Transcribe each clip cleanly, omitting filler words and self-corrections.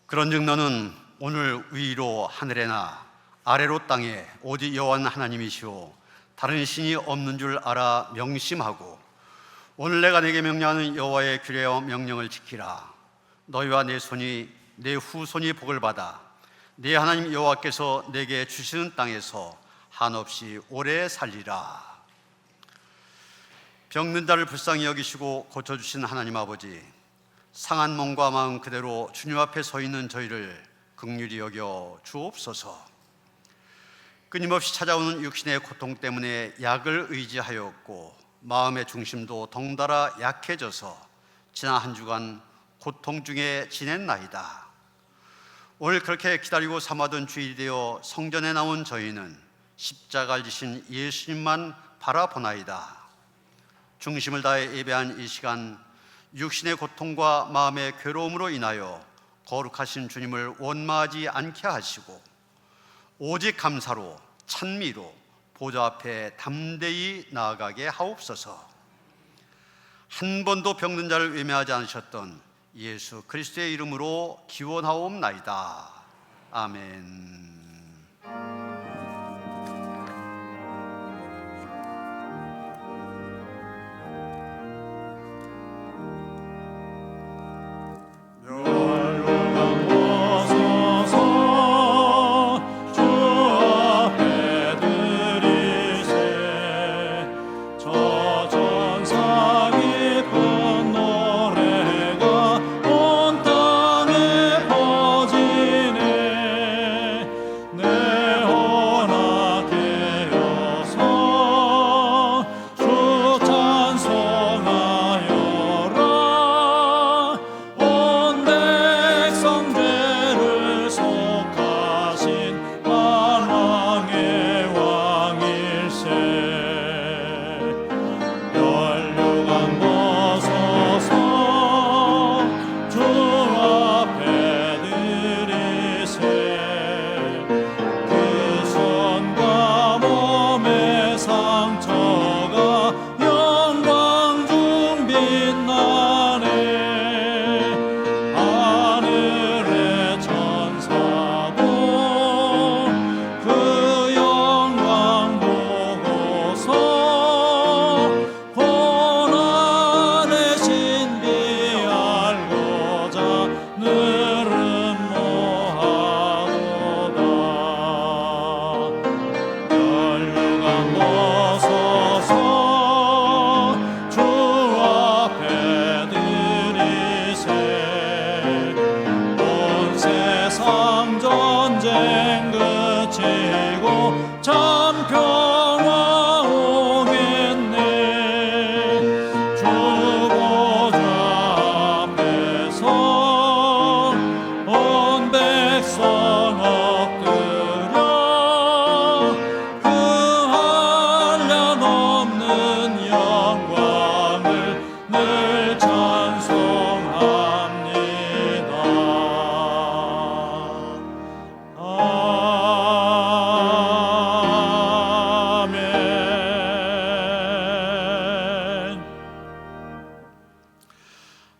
그런즉 너는 오늘 위로 하늘에나 아래로 땅에 오직 여호와 하나님이시오 다른 신이 없는 줄 알아 명심하고 오늘 내가 네게 명령하는 여호와의 규례와 명령을 지키라. 너희와 내 손이 내 후손이 복을 받아 네 하나님 여호와께서 내게 주시는 땅에서 한없이 오래 살리라. 병든 자를 불쌍히 여기시고 고쳐주신 하나님 아버지, 상한 몸과 마음 그대로 주님 앞에 서 있는 저희를 긍휼히 여겨 주옵소서. 끊임없이 찾아오는 육신의 고통 때문에 약을 의지하였고 마음의 중심도 덩달아 약해져서 지난 한 주간 고통 중에 지냈나이다. 오늘 그렇게 기다리고 삼아둔 주일이 되어 성전에 나온 저희는 십자가를 지신 예수님만 바라보나이다. 중심을 다해 예배한 이 시간, 육신의 고통과 마음의 괴로움으로 인하여 거룩하신 주님을 원망하지 않게 하시고 오직 감사로 찬미로 보좌 앞에 담대히 나아가게 하옵소서. 한 번도 병든 자를 외면하지 않으셨던 예수 그리스도의 이름으로 기원하옵나이다. 아멘.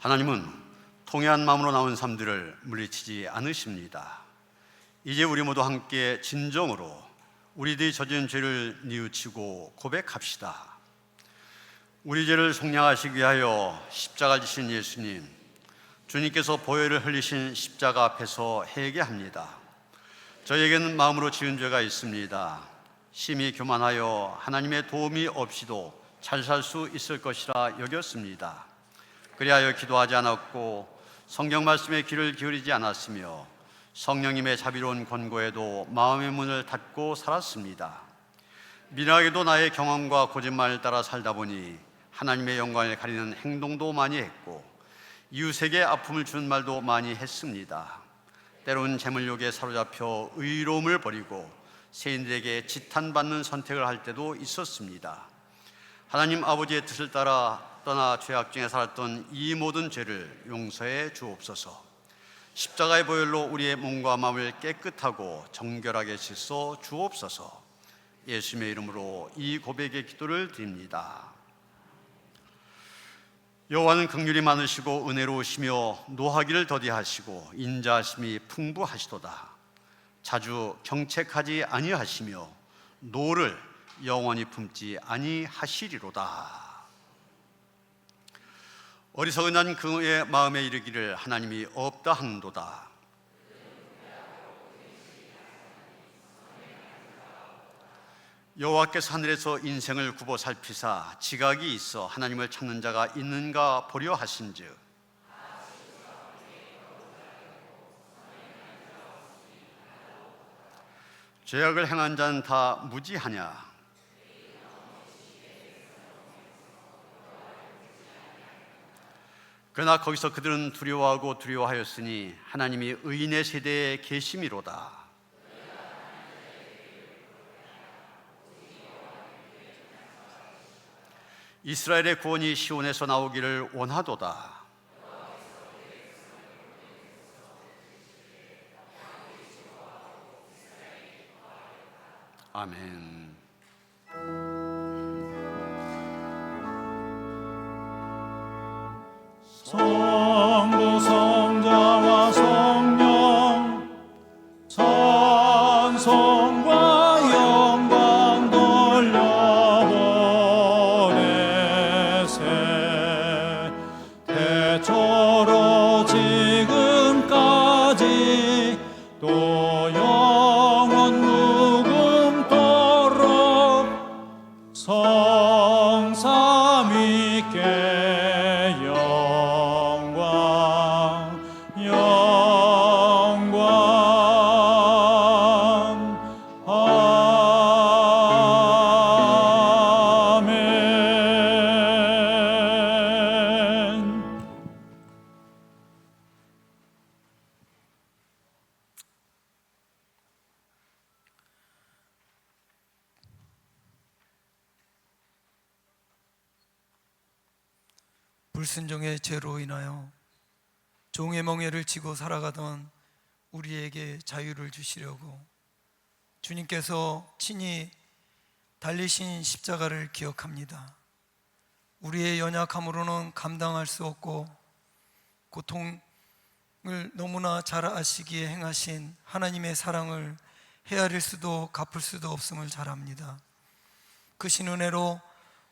하나님은 통회한 마음으로 나온 삶들을 물리치지 않으십니다. 이제 우리 모두 함께 진정으로 우리들이 저지른 죄를 뉘우치고 고백합시다. 우리 죄를 속량하시기 위하여 십자가를 지신 예수님, 주님께서 보혈을 흘리신 십자가 앞에서 회개합니다. 저에게는 마음으로 지은 죄가 있습니다. 심히 교만하여 하나님의 도움이 없이도 잘 살 수 있을 것이라 여겼습니다. 그리하여 기도하지 않았고 성경 말씀에 귀를 기울이지 않았으며 성령님의 자비로운 권고에도 마음의 문을 닫고 살았습니다. 미련하게도 나의 경험과 거짓말을 따라 살다 보니 하나님의 영광을 가리는 행동도 많이 했고 이웃에게 아픔을 주는 말도 많이 했습니다. 때로는 재물욕에 사로잡혀 의로움을 버리고 세인들에게 지탄받는 선택을 할 때도 있었습니다. 하나님 아버지의 뜻을 따라 떠나 죄악 중에 살았던 이 모든 죄를 용서해 주옵소서. 십자가의 보혈로 우리의 몸과 마음을 깨끗하고 정결하게 씻어 주옵소서. 예수님의 이름으로 이 고백의 기도를 드립니다. 여호와는 긍휼이 많으시고 은혜로우시며 노하기를 더디하시고 인자하심이 풍부하시도다. 자주 경책하지 아니하시며 노를 영원히 품지 아니하시리로다. 어리석은 난 그의 마음에 이르기를 하나님이 없다 하는도다. 여호와께서 하늘에서 인생을 굽어 살피사 지각이 있어 하나님을 찾는 자가 있는가 보려 하신즉 죄악을 행한 자는 다 무지하냐. 그러나 거기서 그들은 두려워하고 두려워하였으니 하나님이 의인의 세대에 계심이로다. 이스라엘의 구원이 시온에서 나오기를 원하도다. 아멘. 성부 성자와 성령 찬송과 영광 돌려보내세. 대초로 지금까지 또 영원 무궁토록 성삼위께 불순종의 죄로 인하여 종의 멍에를 지고 살아가던 우리에게 자유를 주시려고 주님께서 친히 달리신 십자가를 기억합니다. 우리의 연약함으로는 감당할 수 없고 고통을 너무나 잘 아시기에 행하신 하나님의 사랑을 헤아릴 수도 갚을 수도 없음을 잘 압니다. 그 신은혜로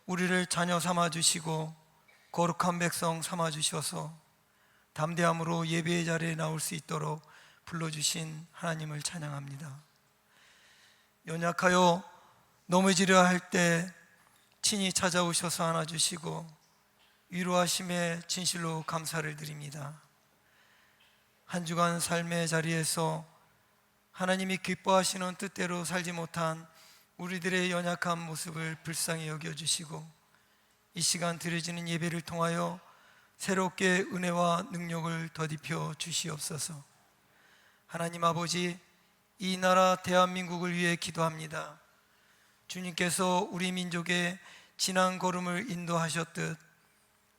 우리를 자녀 삼아 주시고 거룩한 백성 삼아 주셔서 담대함으로 예배의 자리에 나올 수 있도록 불러주신 하나님을 찬양합니다. 연약하여 넘어지려 할 때 친히 찾아오셔서 안아주시고 위로하심에 진실로 감사를 드립니다. 한 주간 삶의 자리에서 하나님이 기뻐하시는 뜻대로 살지 못한 우리들의 연약한 모습을 불쌍히 여겨주시고 이 시간 드려지는 예배를 통하여 새롭게 은혜와 능력을 더딥혀 주시옵소서. 하나님 아버지, 이 나라 대한민국을 위해 기도합니다. 주님께서 우리 민족의 지난 걸음을 인도하셨듯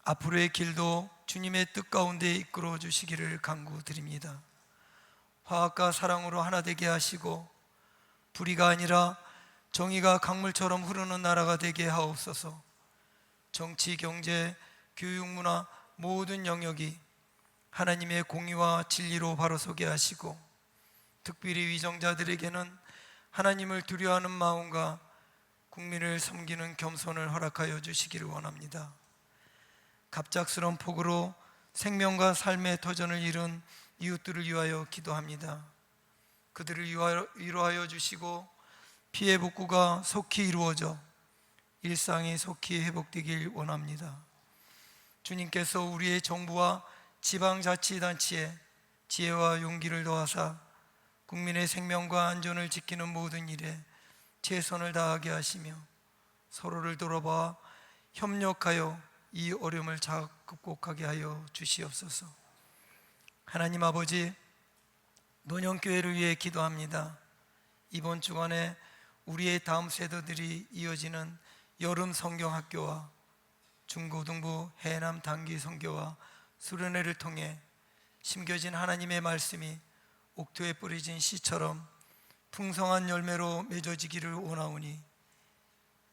앞으로의 길도 주님의 뜻 가운데 이끌어 주시기를 간구드립니다. 화합과 사랑으로 하나 되게 하시고 불의가 아니라 정의가 강물처럼 흐르는 나라가 되게 하옵소서. 정치, 경제, 교육, 문화 모든 영역이 하나님의 공의와 진리로 바로 서게 하시고 특별히 위정자들에게는 하나님을 두려워하는 마음과 국민을 섬기는 겸손을 허락하여 주시기를 원합니다. 갑작스러운 폭우로 생명과 삶의 터전을 잃은 이웃들을 위하여 기도합니다. 그들을 위로하여 주시고 피해 복구가 속히 이루어져 일상이 속히 회복되길 원합니다. 주님께서 우리의 정부와 지방자치단체에 지혜와 용기를 더하사 국민의 생명과 안전을 지키는 모든 일에 최선을 다하게 하시며 서로를 돌아봐 협력하여 이 어려움을 극복하게 하여 주시옵소서. 하나님 아버지, 노년교회를 위해 기도합니다. 이번 주간에 우리의 다음 세대들이 이어지는 여름 성경학교와 중고등부 해남 단기 선교와 수련회를 통해 심겨진 하나님의 말씀이 옥토에 뿌려진 씨처럼 풍성한 열매로 맺어지기를 원하오니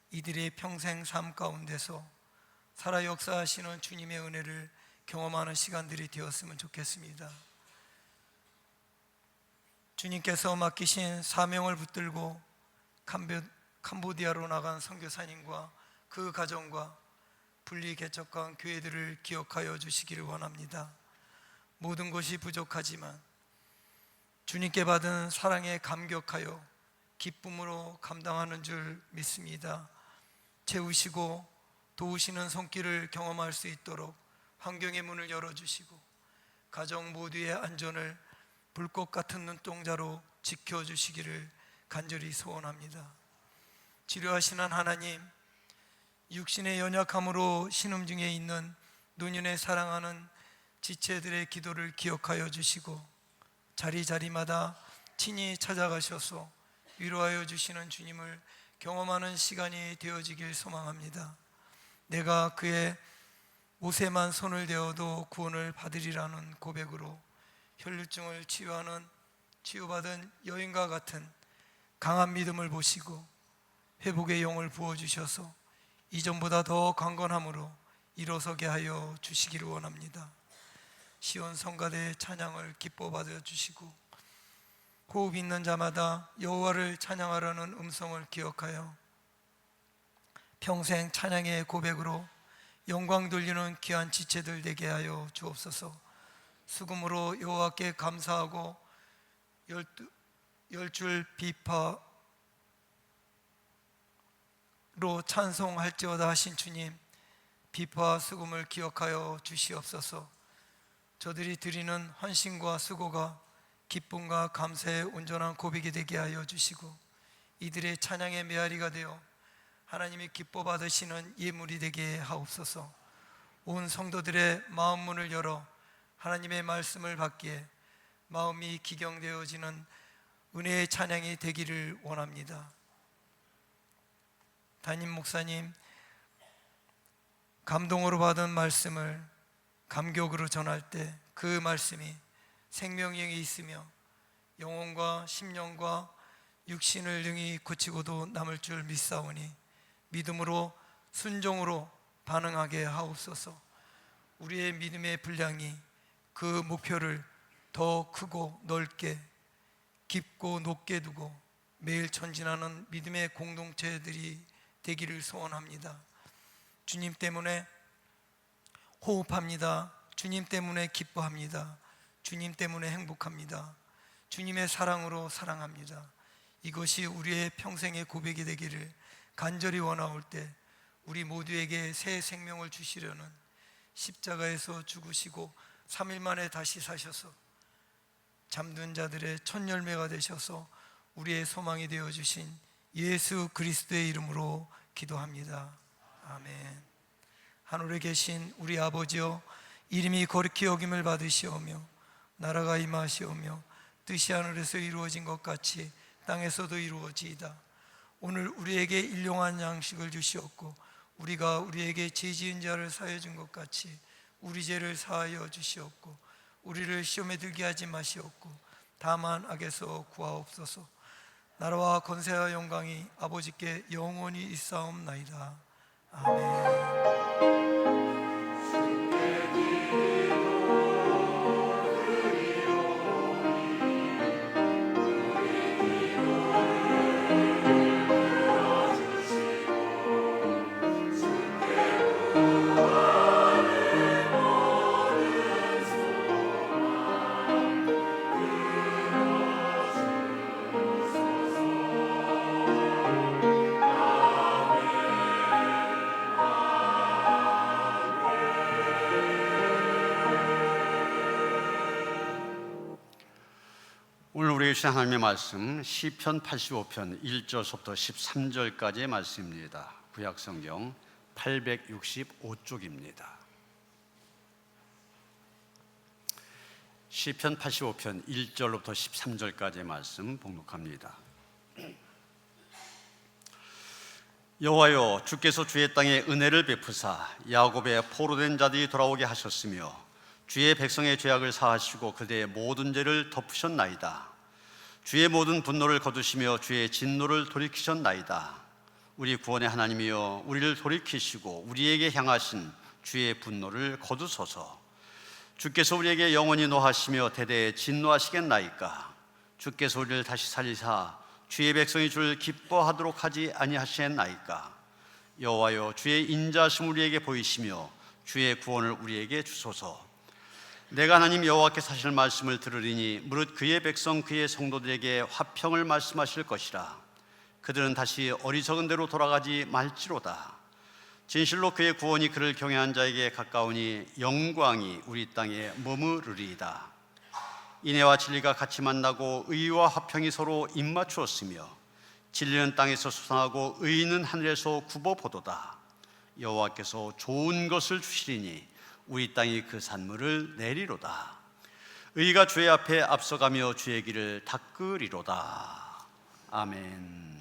이들의 평생 삶 가운데서 살아 역사하시는 주님의 은혜를 경험하는 시간들이 되었으면 좋겠습니다. 주님께서 맡기신 사명을 붙들고 캄보디아로 나간 선교사님과 그 가정과 분리 개척한 교회들을 기억하여 주시기를 원합니다. 모든 것이 부족하지만 주님께 받은 사랑에 감격하여 기쁨으로 감당하는 줄 믿습니다. 채우시고 도우시는 손길을 경험할 수 있도록 환경의 문을 열어주시고 가정 모두의 안전을 불꽃 같은 눈동자로 지켜주시기를 간절히 소원합니다. 치료하시는 하나님, 육신의 연약함으로 신음 중에 있는 노년에 사랑하는 지체들의 기도를 기억하여 주시고 자리자리마다 친히 찾아가셔서 위로하여 주시는 주님을 경험하는 시간이 되어지길 소망합니다. 내가 그의 옷에만 손을 대어도 구원을 받으리라는 고백으로 혈류증을 치유받은 여인과 같은 강한 믿음을 보시고 회복의 영을 부어주셔서 이전보다 더 강건함으로 일어서게 하여 주시기를 원합니다. 시온 성가대의 찬양을 기뻐 받아주시고 호흡 있는 자마다 여호와를 찬양하라는 음성을 기억하여 평생 찬양의 고백으로 영광 돌리는 귀한 지체들 되게 하여 주옵소서. 수금으로 여호와께 감사하고 열줄 비파로 찬송할지어다 하신 주님, 비파와 수금을 기억하여 주시옵소서. 저들이 드리는 헌신과 수고가 기쁨과 감사의 온전한 고백이 되게 하여 주시고 이들의 찬양의 메아리가 되어 하나님이 기뻐 받으시는 예물이 되게 하옵소서. 온 성도들의 마음 문을 열어 하나님의 말씀을 받기에 마음이 기경되어지는 은혜의 찬양이 되기를 원합니다. 담임 목사님, 감동으로 받은 말씀을 감격으로 전할 때 그 말씀이 생명력이 있으며 영혼과 심령과 육신을 능히 고치고도 남을 줄 믿사오니 믿음으로 순종으로 반응하게 하옵소서. 우리의 믿음의 분량이 그 목표를 더 크고 넓게 깊고 높게 두고 매일 전진하는 믿음의 공동체들이 되기를 소원합니다. 주님 때문에 호흡합니다. 주님 때문에 기뻐합니다. 주님 때문에 행복합니다. 주님의 사랑으로 사랑합니다. 이것이 우리의 평생의 고백이 되기를 간절히 원하올 때 우리 모두에게 새 생명을 주시려는 십자가에서 죽으시고 3일 만에 다시 사셔서 잠든 자들의 첫 열매가 되셔서 우리의 소망이 되어주신 예수 그리스도의 이름으로 기도합니다. 아멘. 하늘에 계신 우리 아버지여, 이름이 거룩히 여김을 받으시오며 나라가 임하시오며 뜻이 하늘에서 이루어진 것 같이 땅에서도 이루어지이다. 오늘 우리에게 일용할 양식을 주시옵고 우리가 우리에게 죄 지은 자를 사하여 준 것 같이 우리 죄를 사하여 주시옵고 우리를 시험에 들게 하지 마시옵고 다만 악에서 구하옵소서. 나라와 권세와 영광이 아버지께 영원히 있사옵나이다. 아멘. 오늘 우리에게 주신 하나님의 말씀 시편 85편 1절부터 13절까지의 말씀입니다. 구약성경 865쪽입니다. 시편 85편 1절부터 13절까지의 말씀 봉독합니다. 여호와여, 주께서 주의 땅에 은혜를 베푸사 야곱의 포로된 자들이 돌아오게 하셨으며 주의 백성의 죄악을 사하시고 그들의 모든 죄를 덮으셨나이다. 주의 모든 분노를 거두시며 주의 진노를 돌이키셨나이다. 우리 구원의 하나님이여 우리를 돌이키시고 우리에게 향하신 주의 분노를 거두소서. 주께서 우리에게 영원히 노하시며 대대에 진노하시겠나이까. 주께서 우리를 다시 살리사 주의 백성이 주를 기뻐하도록 하지 아니하시겠나이까. 여호와여 주의 인자하심 우리에게 보이시며 주의 구원을 우리에게 주소서. 내가 하나님 여호와께서 하실 말씀을 들으리니 무릇 그의 백성 그의 성도들에게 화평을 말씀하실 것이라. 그들은 다시 어리석은 대로 돌아가지 말지로다. 진실로 그의 구원이 그를 경외한 자에게 가까우니 영광이 우리 땅에 머무르리이다. 인애와 진리가 같이 만나고 의와 화평이 서로 입맞추었으며 진리는 땅에서 솟아나고 의는 하늘에서 굽어보도다. 여호와께서 좋은 것을 주시리니 우리 땅이 그 산물을 내리로다. 의가 주의 앞에 앞서가며 주의 길을 닦으리로다. 아멘.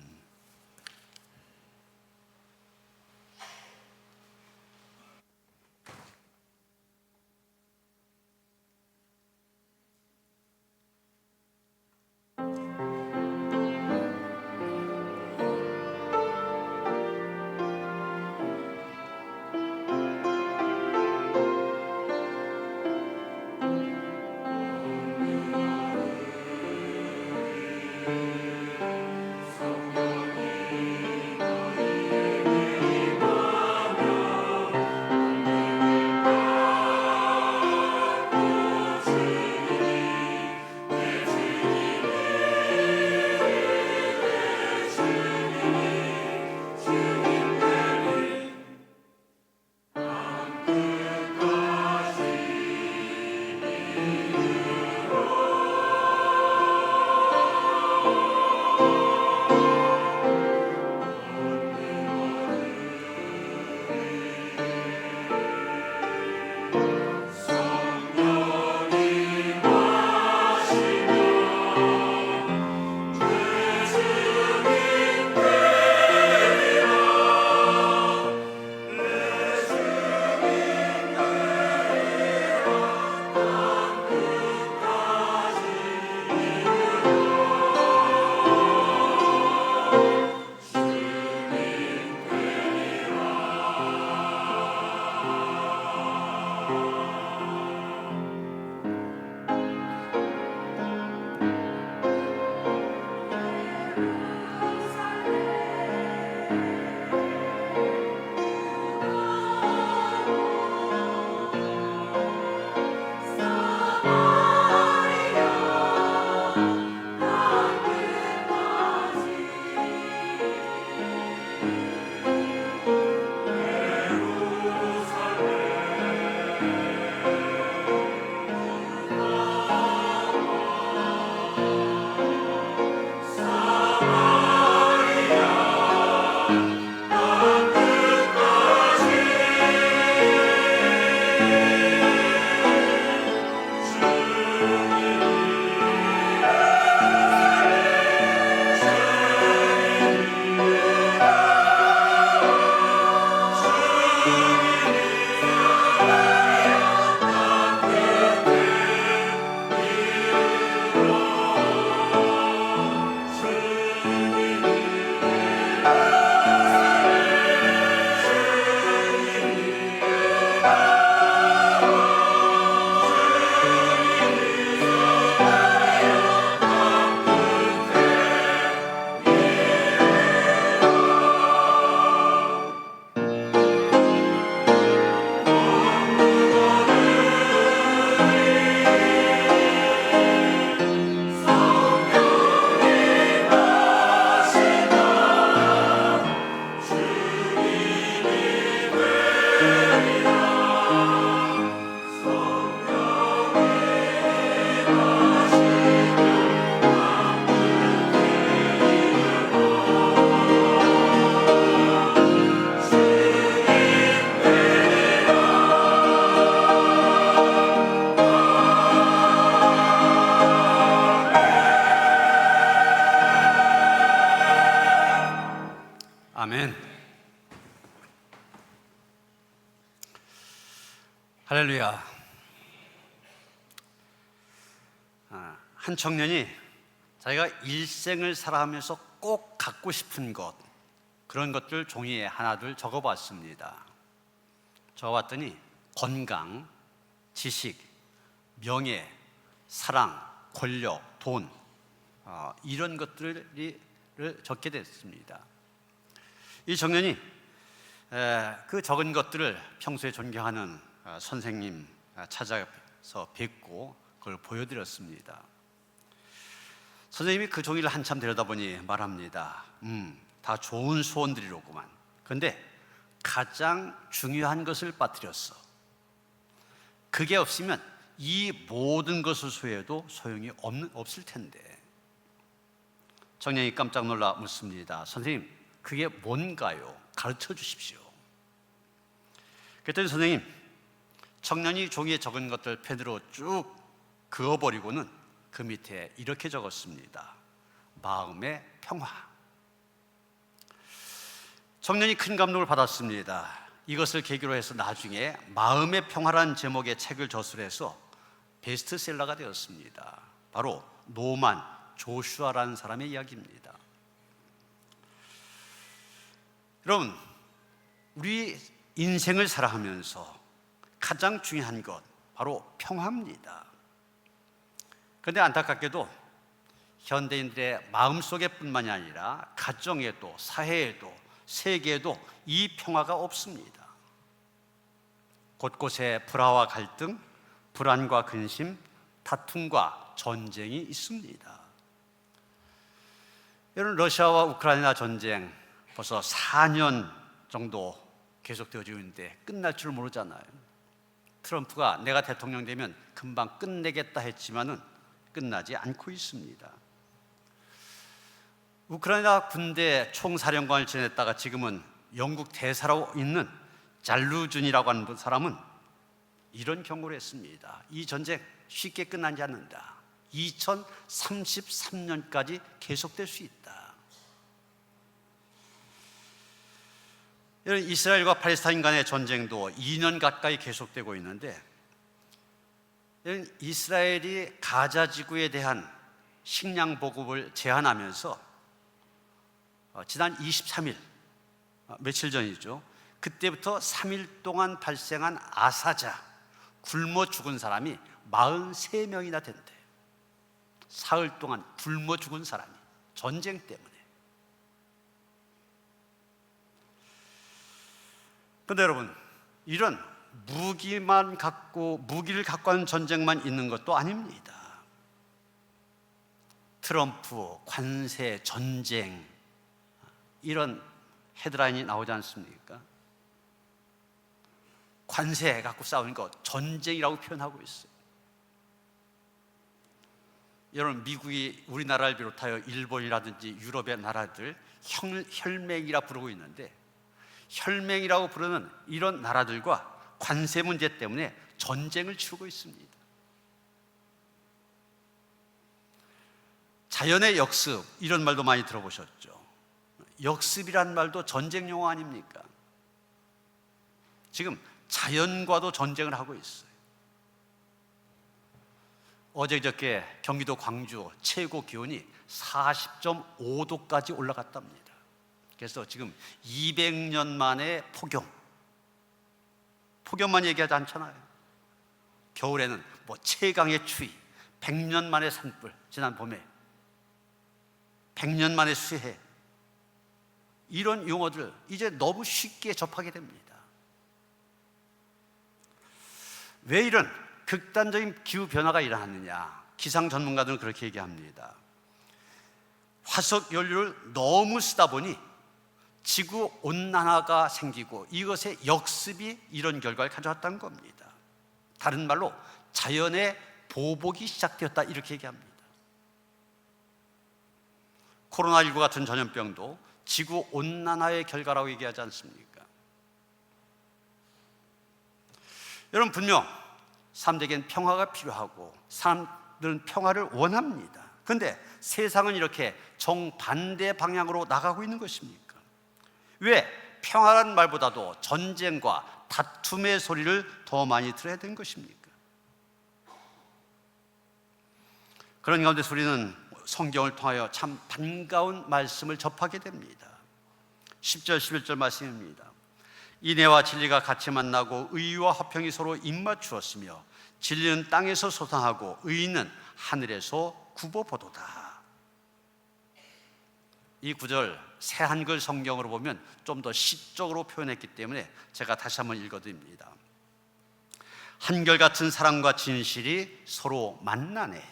아멘. 할렐루야. 한 청년이 자기가 일생을 살아가면서 꼭 갖고 싶은 것, 그런 것들 종이에 하나둘 적어봤습니다. 적어봤더니 건강, 지식, 명예, 사랑, 권력, 돈, 이런 것들을 적게 됐습니다. 이 청년이 그 적은 것들을 평소에 존경하는 선생님 찾아서 뵙고 그걸 보여드렸습니다. 선생님이 그 종이를 한참 들여다보니 말합니다. 다 좋은 소원들이로구만. 그런데 가장 중요한 것을 빠뜨렸어. 그게 없으면 이 모든 것을 소유해도 소용이 없을 텐데. 청년이 깜짝 놀라 묻습니다. 선생님, 그게 뭔가요? 가르쳐 주십시오. 그랬더니 선생님, 청년이 종이에 적은 것들 펜으로 쭉 그어버리고는 그 밑에 이렇게 적었습니다. 마음의 평화. 청년이 큰 감동을 받았습니다. 이것을 계기로 해서 나중에 마음의 평화라는 제목의 책을 저술해서 베스트셀러가 되었습니다. 바로 노만 조슈아라는 사람의 이야기입니다. 여러분, 우리 인생을 살아가면서 가장 중요한 것 바로 평화입니다. 그런데 안타깝게도 현대인들의 마음속에 뿐만이 아니라 가정에도 사회에도 세계에도 이 평화가 없습니다. 곳곳에 불화와 갈등, 불안과 근심, 다툼과 전쟁이 있습니다. 여러분, 러시아와 우크라이나 전쟁 벌써 4년 정도 계속되어지고 있는데 끝날 줄 모르잖아요. 트럼프가 내가 대통령 되면 금방 끝내겠다 했지만은 끝나지 않고 있습니다. 우크라이나 군대 총사령관을 지냈다가 지금은 영국 대사로 있는 잘루준이라고 하는 사람은 이런 경고를 했습니다. 이 전쟁 쉽게 끝나지 않는다. 2033년까지 계속될 수 있다. 이스라엘과 팔레스타인 간의 전쟁도 2년 가까이 계속되고 있는데, 이스라엘이 가자 지구에 대한 식량 보급을 제한하면서 지난 23일, 며칠 전이죠. 그때부터 3일 동안 발생한 아사자, 굶어 죽은 사람이 43명이나 된대. 사흘 동안 굶어 죽은 사람이, 전쟁 때문에. 그런데 여러분, 이런 무기를 갖고 하는 전쟁만 있는 것도 아닙니다. 트럼프, 관세, 전쟁, 이런 헤드라인이 나오지 않습니까? 관세 갖고 싸우는 거 전쟁이라고 표현하고 있어요. 여러분, 미국이 우리나라를 비롯하여 일본이라든지 유럽의 나라들 혈맹이라 부르고 있는데, 혈맹이라고 부르는 이런 나라들과 관세 문제 때문에 전쟁을 치르고 있습니다. 자연의 역습, 이런 말도 많이 들어보셨죠? 역습이란 말도 전쟁 용어 아닙니까? 지금 자연과도 전쟁을 하고 있어요. 어저께 경기도 광주 최고 기온이 40.5도까지 올라갔답니다. 그래서 지금 200년 만에 폭염만 얘기하지 않잖아요. 겨울에는 뭐 최강의 추위, 100년 만에 산불, 지난 봄에 100년 만에 수해, 이런 용어들 이제 너무 쉽게 접하게 됩니다. 왜 이런 극단적인 기후변화가 일어났느냐? 기상 전문가들은 그렇게 얘기합니다. 화석 연료를 너무 쓰다 보니 지구 온난화가 생기고 이것의 역습이 이런 결과를 가져왔다는 겁니다. 다른 말로 자연의 보복이 시작되었다, 이렇게 얘기합니다. 코로나19 같은 전염병도 지구 온난화의 결과라고 얘기하지 않습니까? 여러분, 분명 사람들에겐 평화가 필요하고 사람들은 평화를 원합니다. 그런데 세상은 이렇게 정반대 방향으로 나가고 있는 것입니까? 왜 평화라는 말보다도 전쟁과 다툼의 소리를 더 많이 들어야 되는 것입니까? 그런 가운데 우리는 성경을 통하여 참 반가운 말씀을 접하게 됩니다. 10절 11절 말씀입니다. 인애와 진리가 같이 만나고 의와 화평이 서로 입맞추었으며 진리는 땅에서 솟아나고 의는 하늘에서 굽어보도다. 이 구절 새 한글 성경으로 보면 좀 더 시적으로 표현했기 때문에 제가 다시 한번 읽어드립니다. 한결같은 사랑과 진실이 서로 만나네.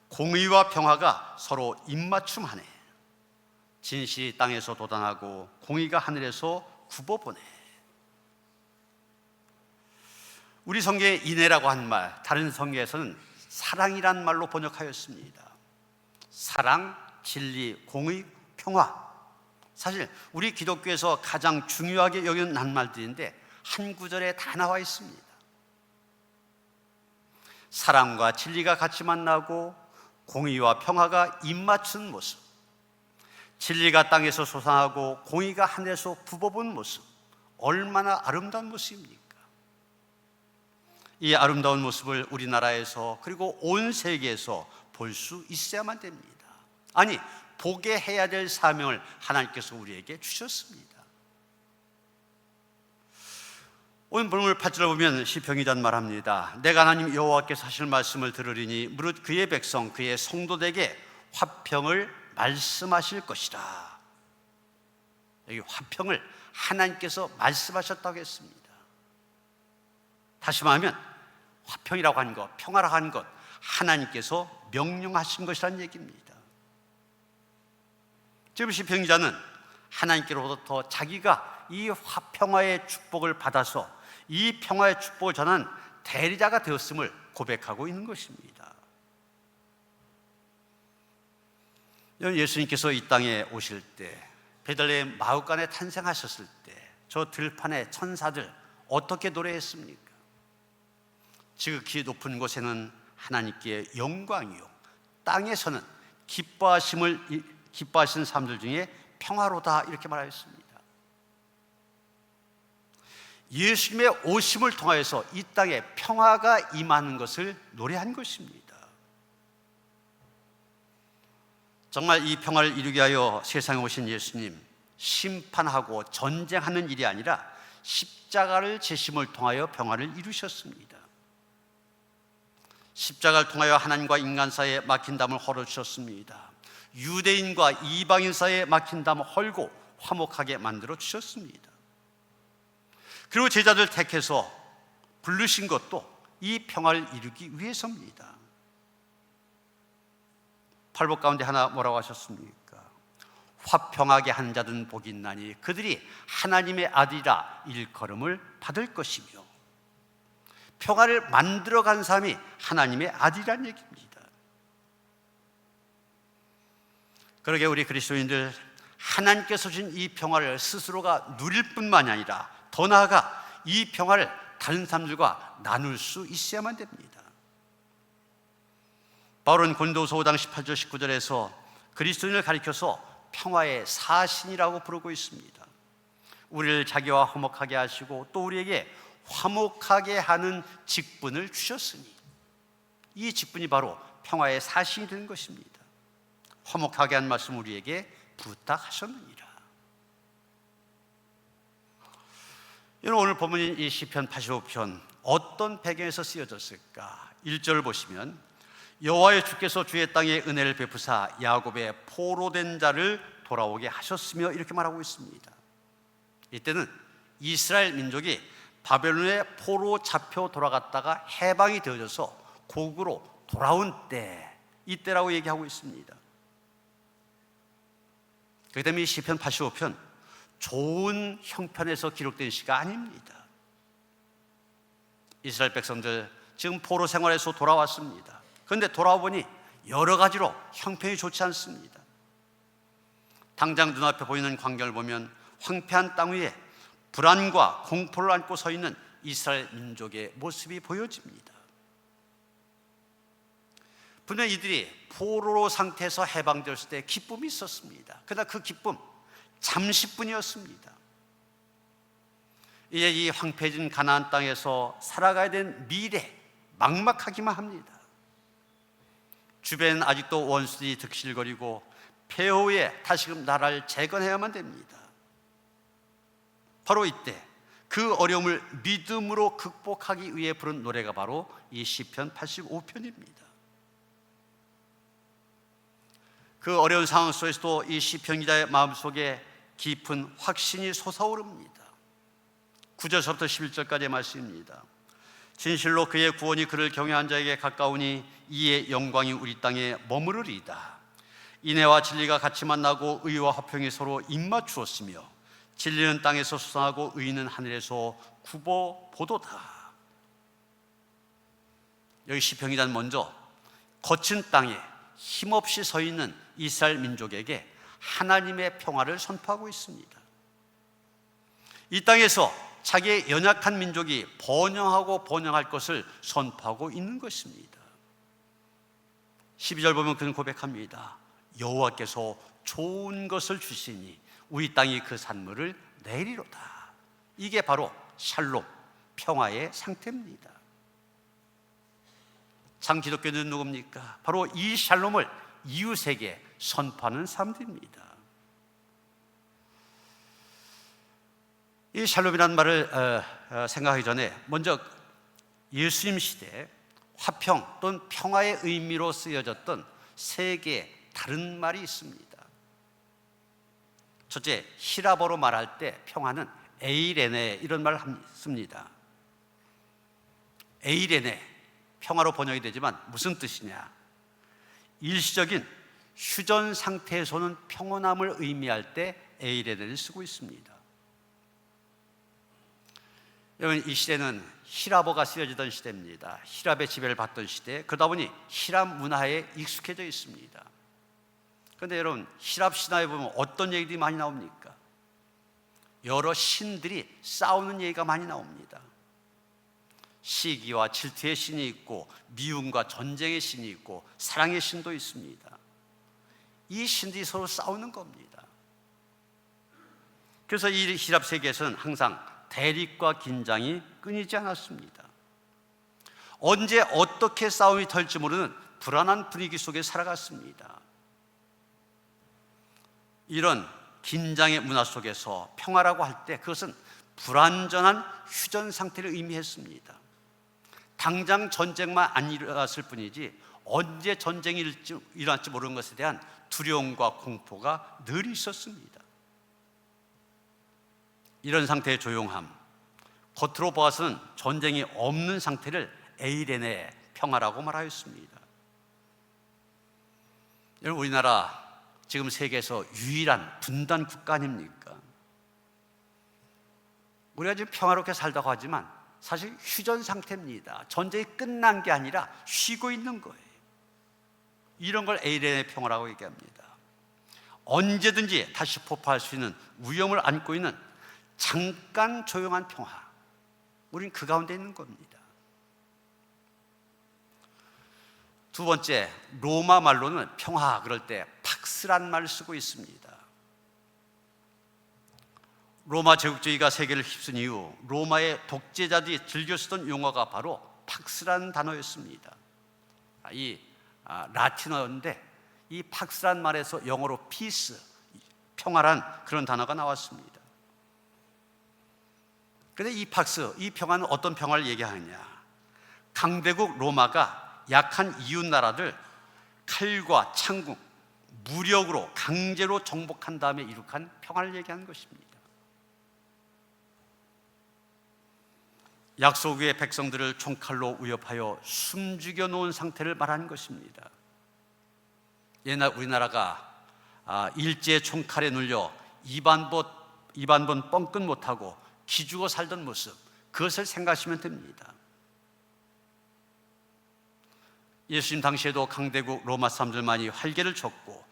공의와 평화가 서로 입맞춤하네. 진실이 땅에서 돋아나고 공의가 하늘에서 굽어보네. 우리 성경에 인애라고 한 말, 다른 성경에서는 사랑이란 말로 번역하였습니다. 사랑, 진리, 공의, 평화. 사실 우리 기독교에서 가장 중요하게 여기는 낱말들인데 한 구절에 다 나와 있습니다. 사랑과 진리가 같이 만나고 공의와 평화가 입맞춘 모습, 진리가 땅에서 솟아나고 공의가 하늘에서 굽어본 모습, 얼마나 아름다운 모습입니까? 이 아름다운 모습을 우리나라에서 그리고 온 세계에서 볼 수 있어야만 됩니다. 아니, 보게 해야 될 사명을 하나님께서 우리에게 주셨습니다. 오늘 본문 8절을 보면 시편이 이런 말합니다. 내가 하나님 여호와께서 하실 말씀을 들으리니 무릇 그의 백성 그의 성도들에게 화평을 말씀하실 것이라. 여기 화평을 하나님께서 말씀하셨다고 했습니다. 다시 말하면 화평이라고 하는 것, 평화라고 하는 것, 하나님께서 명령하신 것이라는 얘기입니다. 지금 시편 기자는 하나님께로부터 자기가 이 화평화의 축복을 받아서 이 평화의 축복을 전한 대리자가 되었음을 고백하고 있는 것입니다. 예수님께서 이 땅에 오실 때, 베들레헴 마을간에 탄생하셨을 때 저 들판의 천사들 어떻게 노래했습니까? 지극히 높은 곳에는 하나님께 영광이요, 땅에서는 기뻐하신 사람들 중에 평화로다, 이렇게 말하였습니다. 예수님의 오심을 통하여서 이 땅에 평화가 임하는 것을 노래한 것입니다. 정말 이 평화를 이루게 하여 세상에 오신 예수님, 심판하고 전쟁하는 일이 아니라 십자가를 제심을 통하여 평화를 이루셨습니다. 십자가를 통하여 하나님과 인간 사이에 막힌 담을 헐어주셨습니다. 유대인과 이방인 사이에 막힌 담을 헐고 화목하게 만들어 주셨습니다. 그리고 제자들 택해서 부르신 것도 이 평화를 이루기 위해서입니다. 팔복 가운데 하나 뭐라고 하셨습니까? 화평하게 한 자든 복이 있나니 그들이 하나님의 아들이라 일컬음을 받을 것이며, 평화를 만들어간 사람이 하나님의 아들이란 얘기입니다. 그러게 우리 그리스도인들, 하나님께서 주신 이 평화를 스스로가 누릴 뿐만이 아니라 더 나아가 이 평화를 다른 사람들과 나눌 수 있어야만 됩니다. 바울은 고린도후서 5장 18절 19절에서 그리스도인을 가리켜서 평화의 사신이라고 부르고 있습니다. 우리를 자기와 화목하게 하시고 또 우리에게 화목하게 하는 직분을 주셨으니, 이 직분이 바로 평화의 사신이 되는 것입니다. 화목하게 한 말씀 우리에게 부탁하셨느니라. 오늘 본문인 이 시편 85편 어떤 배경에서 쓰여졌을까? 1절을 보시면 여호와의 주께서 주의 땅에 은혜를 베푸사 야곱의 포로된 자를 돌아오게 하셨으며, 이렇게 말하고 있습니다. 이때는 이스라엘 민족이 바벨론에 포로 잡혀 돌아갔다가 해방이 되어져서 고국으로 돌아온 때, 이때라고 얘기하고 있습니다. 그렇기 때문에 이 시편 85편 좋은 형편에서 기록된 시가 아닙니다. 이스라엘 백성들 지금 포로 생활에서 돌아왔습니다. 그런데 돌아와 보니 여러 가지로 형편이 좋지 않습니다. 당장 눈앞에 보이는 광경을 보면 황폐한 땅 위에 불안과 공포를 안고 서 있는 이스라엘 민족의 모습이 보여집니다. 분명 이들이 포로 상태에서 해방되었을 때 기쁨이 있었습니다. 그러나 그 기쁨 잠시뿐이었습니다. 이제 이 황폐해진 가나안 땅에서 살아가야 되는 미래, 막막하기만 합니다. 주변 아직도 원수들이 득실거리고 폐허에 다시금 나라를 재건해야만 됩니다. 바로 이때 그 어려움을 믿음으로 극복하기 위해 부른 노래가 바로 이 시편 85편입니다. 그 어려운 상황 속에서도 이 시편 기자의 마음속에 깊은 확신이 솟아오릅니다. 9절서부터 11절까지의 말씀입니다. 진실로 그의 구원이 그를 경외한 자에게 가까우니 이의 영광이 우리 땅에 머무르리이다. 인애와 진리가 같이 만나고 의와 화평이 서로 입맞추었으며 진리는 땅에서 솟아나고 의는 하늘에서 굽어 보도다. 여기 시편 기자는 먼저 거친 땅에 힘없이 서 있는 이스라엘 민족에게 하나님의 평화를 선포하고 있습니다. 이 땅에서 자기의 연약한 민족이 번영하고 번영할 것을 선포하고 있는 것입니다. 12절 보면 그는 고백합니다. 여호와께서 좋은 것을 주시니 우리 땅이 그 산물을 내리로다. 이게 바로 샬롬, 평화의 상태입니다. 참 기독교는 누굽니까? 바로 이 샬롬을 이웃에게 선포하는 사람들입니다. 이 샬롬이라는 말을 생각하기 전에 먼저 예수님 시대 화평 또는 평화의 의미로 쓰여졌던 세 개의 다른 말이 있습니다. 첫째, 히라보로 말할 때 평화는 에이레네 이런 말을 씁니다. 에이레네, 평화로 번역이 되지만 무슨 뜻이냐? 일시적인 휴전 상태에서는 평온함을 의미할 때 에이레네를 쓰고 있습니다. 여러분, 이 시대는 히라보가 쓰여지던 시대입니다. 히랍의 지배를 받던 시대, 그러다 보니 히랍 문화에 익숙해져 있습니다. 그런데 여러분, 히랍 신화에 보면 어떤 얘기들이 많이 나옵니까? 여러 신들이 싸우는 얘기가 많이 나옵니다. 시기와 질투의 신이 있고 미움과 전쟁의 신이 있고 사랑의 신도 있습니다. 이 신들이 서로 싸우는 겁니다. 그래서 이 히랍 세계에서는 항상 대립과 긴장이 끊이지 않았습니다. 언제 어떻게 싸움이 털지 모르는 불안한 분위기 속에 살아갔습니다. 이런 긴장의 문화 속에서 평화라고 할 때 그것은 불완전한 휴전 상태를 의미했습니다. 당장 전쟁만 안 일어났을 뿐이지 언제 전쟁이 일어날지 모르는 것에 대한 두려움과 공포가 늘 있었습니다. 이런 상태의 조용함, 겉으로 보아서는 전쟁이 없는 상태를 에이레네 평화라고 말하였습니다. 여러분, 우리나라 지금 세계에서 유일한 분단 국가 아닙니까? 우리가 지금 평화롭게 살다고 하지만 사실 휴전 상태입니다. 전쟁이 끝난 게 아니라 쉬고 있는 거예요. 이런 걸 에이레네 평화라고 얘기합니다. 언제든지 다시 폭파할 수 있는 위험을 안고 있는 잠깐 조용한 평화, 우린 그 가운데 있는 겁니다. 두 번째, 로마 말로는 평화 그럴 때 팍스란 말을 쓰고 있습니다. 로마 제국주의가 세계를 휩쓴 이후 로마의 독재자들이 즐겨 쓰던 용어가 바로 팍스라는 단어였습니다. 이 라틴어인데 이 팍스란 말에서 영어로 피스, 평화란 그런 단어가 나왔습니다. 그런데 이 팍스, 이 평화는 어떤 평화를 얘기하느냐? 강대국 로마가 약한 이웃 나라들 칼과 창궁, 무력으로 강제로 정복한 다음에 이룩한 평화를 얘기하는 것입니다. 약속 위의 백성들을 총칼로 위협하여 숨죽여 놓은 상태를 말하는 것입니다. 옛날 우리나라가 일제의 총칼에 눌려 입안번 뻥끗 못하고 기죽어 살던 모습, 그것을 생각하시면 됩니다. 예수님 당시에도 강대국 로마 사람들만이 활개를 쳤고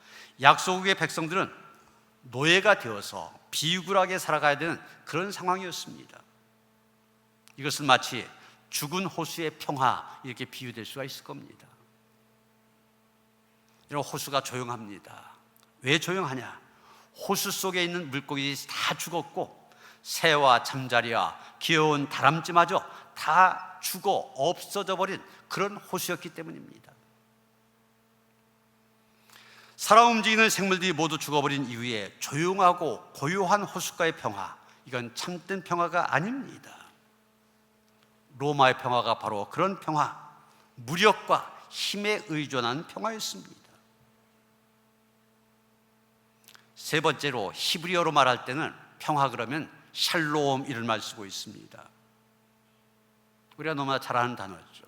약소국의 백성들은 노예가 되어서 비굴하게 살아가야 되는 그런 상황이었습니다. 이것은 마치 죽은 호수의 평화, 이렇게 비유될 수가 있을 겁니다. 이런 호수가 조용합니다. 왜 조용하냐? 호수 속에 있는 물고기들이 다 죽었고 새와 잠자리와 귀여운 다람쥐마저 다 죽어 없어져 버린 그런 호수였기 때문입니다. 살아 움직이는 생물들이 모두 죽어버린 이후에 조용하고 고요한 호숫가의 평화, 이건 참된 평화가 아닙니다. 로마의 평화가 바로 그런 평화, 무력과 힘에 의존한 평화였습니다. 세 번째로 히브리어로 말할 때는 평화 그러면 샬롬 이런 말 쓰고 있습니다. 우리가 너무나 잘 아는 단어죠.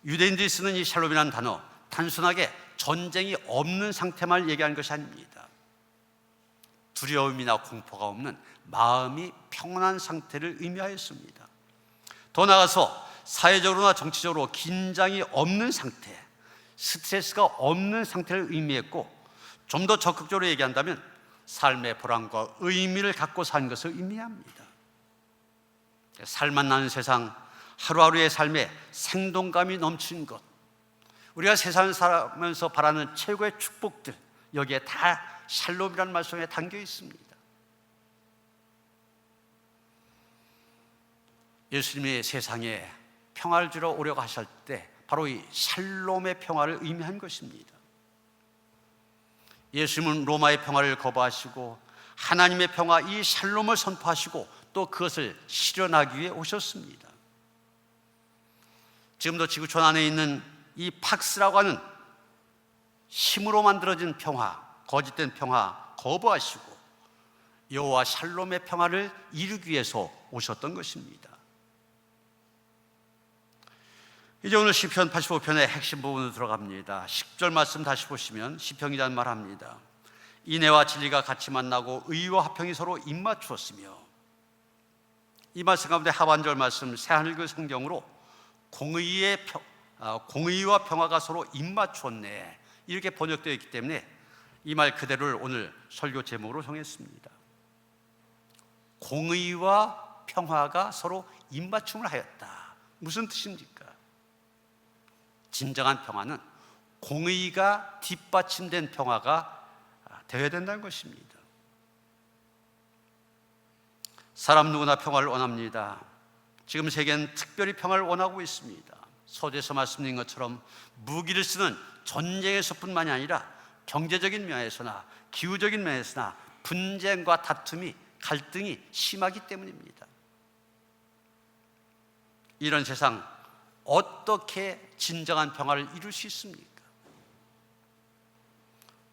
유대인들이 쓰는 이 샬롬이라는 단어, 단순하게 전쟁이 없는 상태만 얘기하는 것이 아닙니다. 두려움이나 공포가 없는 마음이 평온한 상태를 의미하였습니다. 더 나아가서 사회적으로나 정치적으로 긴장이 없는 상태, 스트레스가 없는 상태를 의미했고, 좀 더 적극적으로 얘기한다면 삶의 보람과 의미를 갖고 사는 것을 의미합니다. 살맛 나는 세상, 하루하루의 삶에 생동감이 넘치는 것, 우리가 세상을 살면서 바라는 최고의 축복들, 여기에 다 샬롬이라는 말 속에 담겨 있습니다. 예수님이 세상에 평화를 주러 오려고 하실 때 바로 이 샬롬의 평화를 의미한 것입니다. 예수님은 로마의 평화를 거부하시고 하나님의 평화, 이 샬롬을 선포하시고 또 그것을 실현하기 위해 오셨습니다. 지금도 지구촌 안에 있는 이 팍스라고 하는 힘으로 만들어진 평화, 거짓된 평화 거부하시고 여호와 샬롬의 평화를 이루기 위해서 오셨던 것입니다. 이제 오늘 시편 85편의 핵심 부분으로 들어갑니다. 10절 말씀 다시 보시면 시편기자는 말합니다. 인애와 진리가 같이 만나고 의와 화평이 서로 입맞추었으며, 이 말씀 가운데 하반절 말씀 새하늘글 성경으로 공의와 평화가 서로 입맞추었네 이렇게 번역되어 있기 때문에 이 말 그대로를 오늘 설교 제목으로 정했습니다. 공의와 평화가 서로 입맞춤을 하였다. 무슨 뜻입니까? 진정한 평화는 공의가 뒷받침된 평화가 되어야 된다는 것입니다. 사람 누구나 평화를 원합니다. 지금 세계는 특별히 평화를 원하고 있습니다. 서두에서 말씀드린 것처럼 무기를 쓰는 전쟁에서뿐만이 아니라 경제적인 면에서나 기후적인 면에서나 분쟁과 다툼이, 갈등이 심하기 때문입니다. 이런 세상 어떻게 진정한 평화를 이룰 수 있습니까?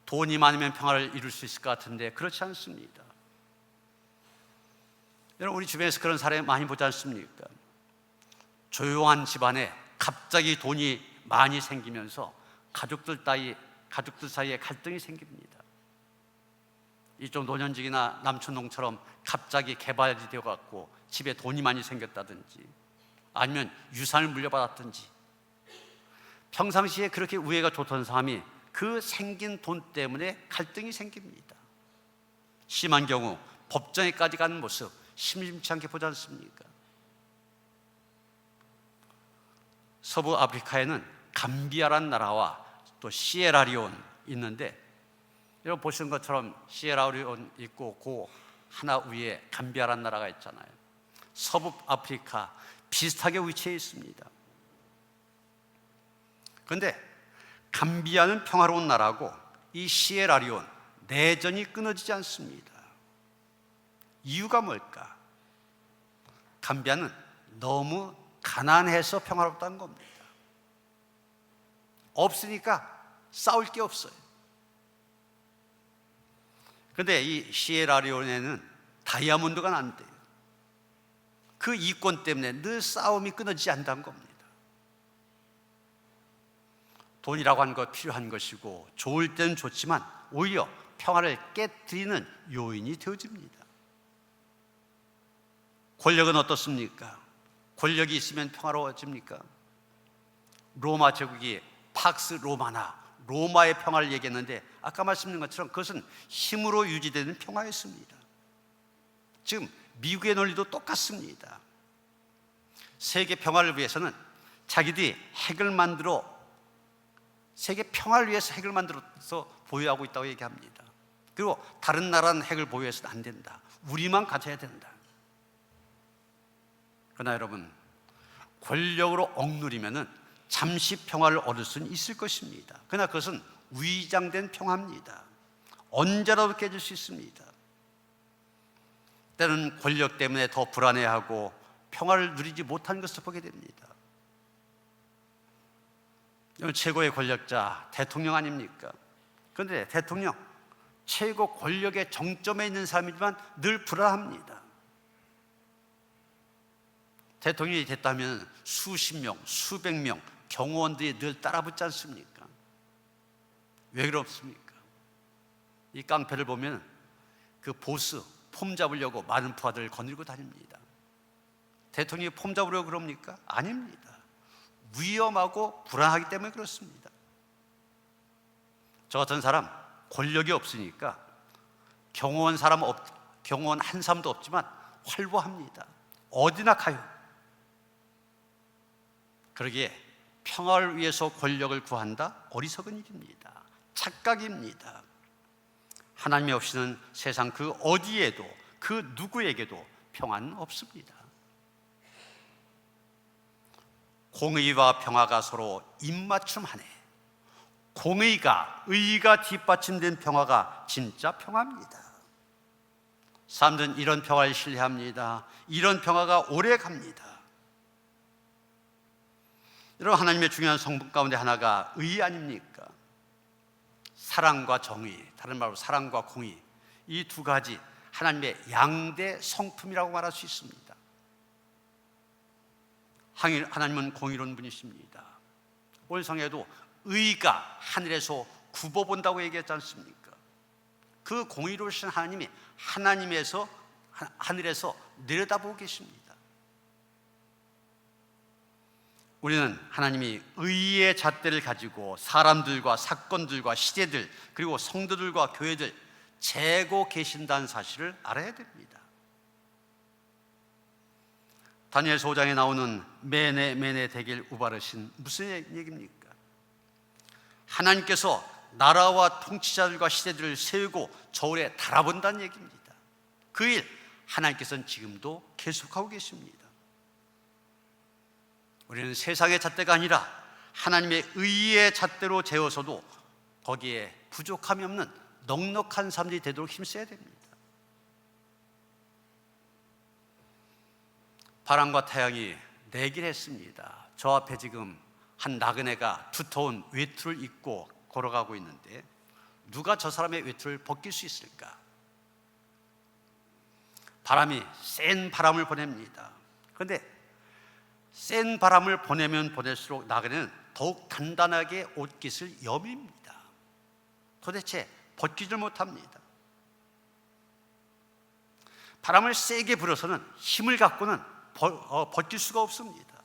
돈이 많으면 평화를 이룰 수 있을 것 같은데 그렇지 않습니다. 여러분, 우리 주변에서 그런 사례 많이 보지 않습니까? 조용한 집안에 갑자기 돈이 많이 생기면서 가족들 사이에 갈등이 생깁니다. 이쪽 노년직이나 남촌동처럼 갑자기 개발이 되어갖고 집에 돈이 많이 생겼다든지 아니면 유산을 물려받았든지, 평상시에 그렇게 우애가 좋던 사람이 그 생긴 돈 때문에 갈등이 생깁니다. 심한 경우 법정에까지 가는 모습 심심치 않게 보지 않습니까? 서부 아프리카에는 감비아라는 나라와 또 시에라리온 있는데, 여러분 보시는 것처럼 시에라리온 있고 그 하나 위에 감비아라는 나라가 있잖아요. 서부 아프리카 비슷하게 위치해 있습니다. 그런데 감비아는 평화로운 나라고 이 시에라리온 내전이 끊어지지 않습니다. 이유가 뭘까? 감비아는 너무 가난해서 평화롭다는 겁니다. 없으니까 싸울 게 없어요. 그런데 이 시에라리온에는 다이아몬드가 난대요. 그 이권 때문에 늘 싸움이 끊어지지 않는다는 겁니다. 돈이라고 하는 것 필요한 것이고 좋을 때는 좋지만 오히려 평화를 깨뜨리는 요인이 되어집니다. 권력은 어떻습니까? 권력이 있으면 평화로워집니까? 로마 제국이 팍스 로마나 로마의 평화를 얘기했는데 아까 말씀드린 것처럼 그것은 힘으로 유지되는 평화였습니다. 지금 미국의 논리도 똑같습니다. 세계 평화를 위해서는 자기들이 핵을 만들어 세계 평화를 위해서 핵을 만들어서 보유하고 있다고 얘기합니다. 그리고 다른 나라는 핵을 보유해서는 안 된다. 우리만 가져야 된다. 그러나 여러분, 권력으로 억누리면은 잠시 평화를 얻을 수는 있을 것입니다. 그러나 그것은 위장된 평화입니다. 언제라도 깨질 수 있습니다. 때는 권력 때문에 더 불안해하고 평화를 누리지 못한 것을 보게 됩니다. 최고의 권력자 대통령 아닙니까? 그런데 대통령 최고 권력의 정점에 있는 사람이지만 늘 불안합니다. 대통령이 됐다면 수십 명, 수백 명 경호원들이 늘 따라붙지 않습니까? 왜 그렇습니까? 이 깡패를 보면 그 보스 폼 잡으려고 많은 부하들을 거느리고 다닙니다. 대통령이 폼 잡으려고 그럽니까? 아닙니다. 위험하고 불안하기 때문에 그렇습니다. 저 같은 사람 권력이 없으니까 경호원 한 사람도 없지만 활보합니다. 어디나 가요. 그러기에 평화를 위해서 권력을 구한다? 어리석은 일입니다. 착각입니다. 하나님이 없이는 세상 그 어디에도 그 누구에게도 평안은 없습니다. 공의와 평화가 서로 입맞춤하네. 의가 뒷받침된 평화가 진짜 평화입니다. 사람들은 이런 평화를 신뢰합니다. 이런 평화가 오래 갑니다. 여러분, 하나님의 중요한 성분 가운데 하나가 의 아닙니까? 사랑과 정의, 다른 말로 사랑과 공의, 이 두 가지 하나님의 양대 성품이라고 말할 수 있습니다. 하나님은 공의로운 분이십니다. 오늘 성경에도 의가 하늘에서 굽어본다고 얘기했지 않습니까? 그 공의로우신 하나님이 하늘에서 내려다보고 계십니다. 우리는 하나님이 의의 잣대를 가지고 사람들과 사건들과 시대들 그리고 성도들과 교회들 재고 계신다는 사실을 알아야 됩니다. 다니엘서 5장에 나오는 메네 대길 우바르신 무슨 얘기입니까? 하나님께서 나라와 통치자들과 시대들을 세우고 저울에 달아본다는 얘기입니다. 그 일 하나님께서는 지금도 계속하고 계십니다. 우리는 세상의 잣대가 아니라 하나님의 의의 잣대로 재어서도 거기에 부족함이 없는 넉넉한 사람들이 되도록 힘써야 됩니다. 바람과 태양이 내기를 했습니다. 저 앞에 지금 한 나그네가 두터운 외투를 입고 걸어가고 있는데 누가 저 사람의 외투를 벗길 수 있을까? 바람이 센 바람을 보냅니다. 그런데 센 바람을 보내면 보낼수록 나그네는 더욱 단단하게 옷깃을 여밉니다. 도대체 벗기질 못합니다. 바람을 세게 불어서는 힘을 갖고는 벗길 수가 없습니다.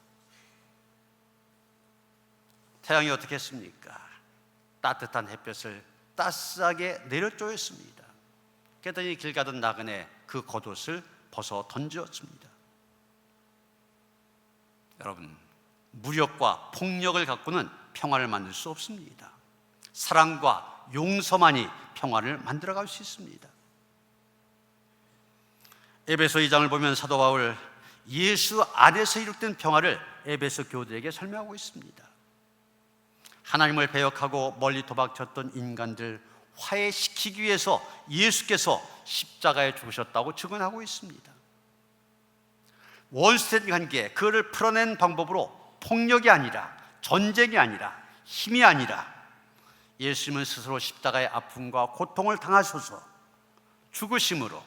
태양이 어떻게 했습니까? 따뜻한 햇볕을 따스하게 내려쬐었습니다. 그랬더니 길 가던 나그네 그 겉옷을 벗어 던졌습니다. 여러분, 무력과 폭력을 갖고는 평화를 만들 수 없습니다. 사랑과 용서만이 평화를 만들어갈 수 있습니다. 에베소 2장을 보면 사도 바울 예수 안에서 이룩된 평화를 에베소 교우들에게 설명하고 있습니다. 하나님을 배역하고 멀리 도박쳤던 인간들 화해시키기 위해서 예수께서 십자가에 죽으셨다고 증언하고 있습니다. 원수된 관계, 그거를 풀어낸 방법으로 폭력이 아니라 전쟁이 아니라 힘이 아니라 예수님은 스스로 십자가의 아픔과 고통을 당하셔서 죽으심으로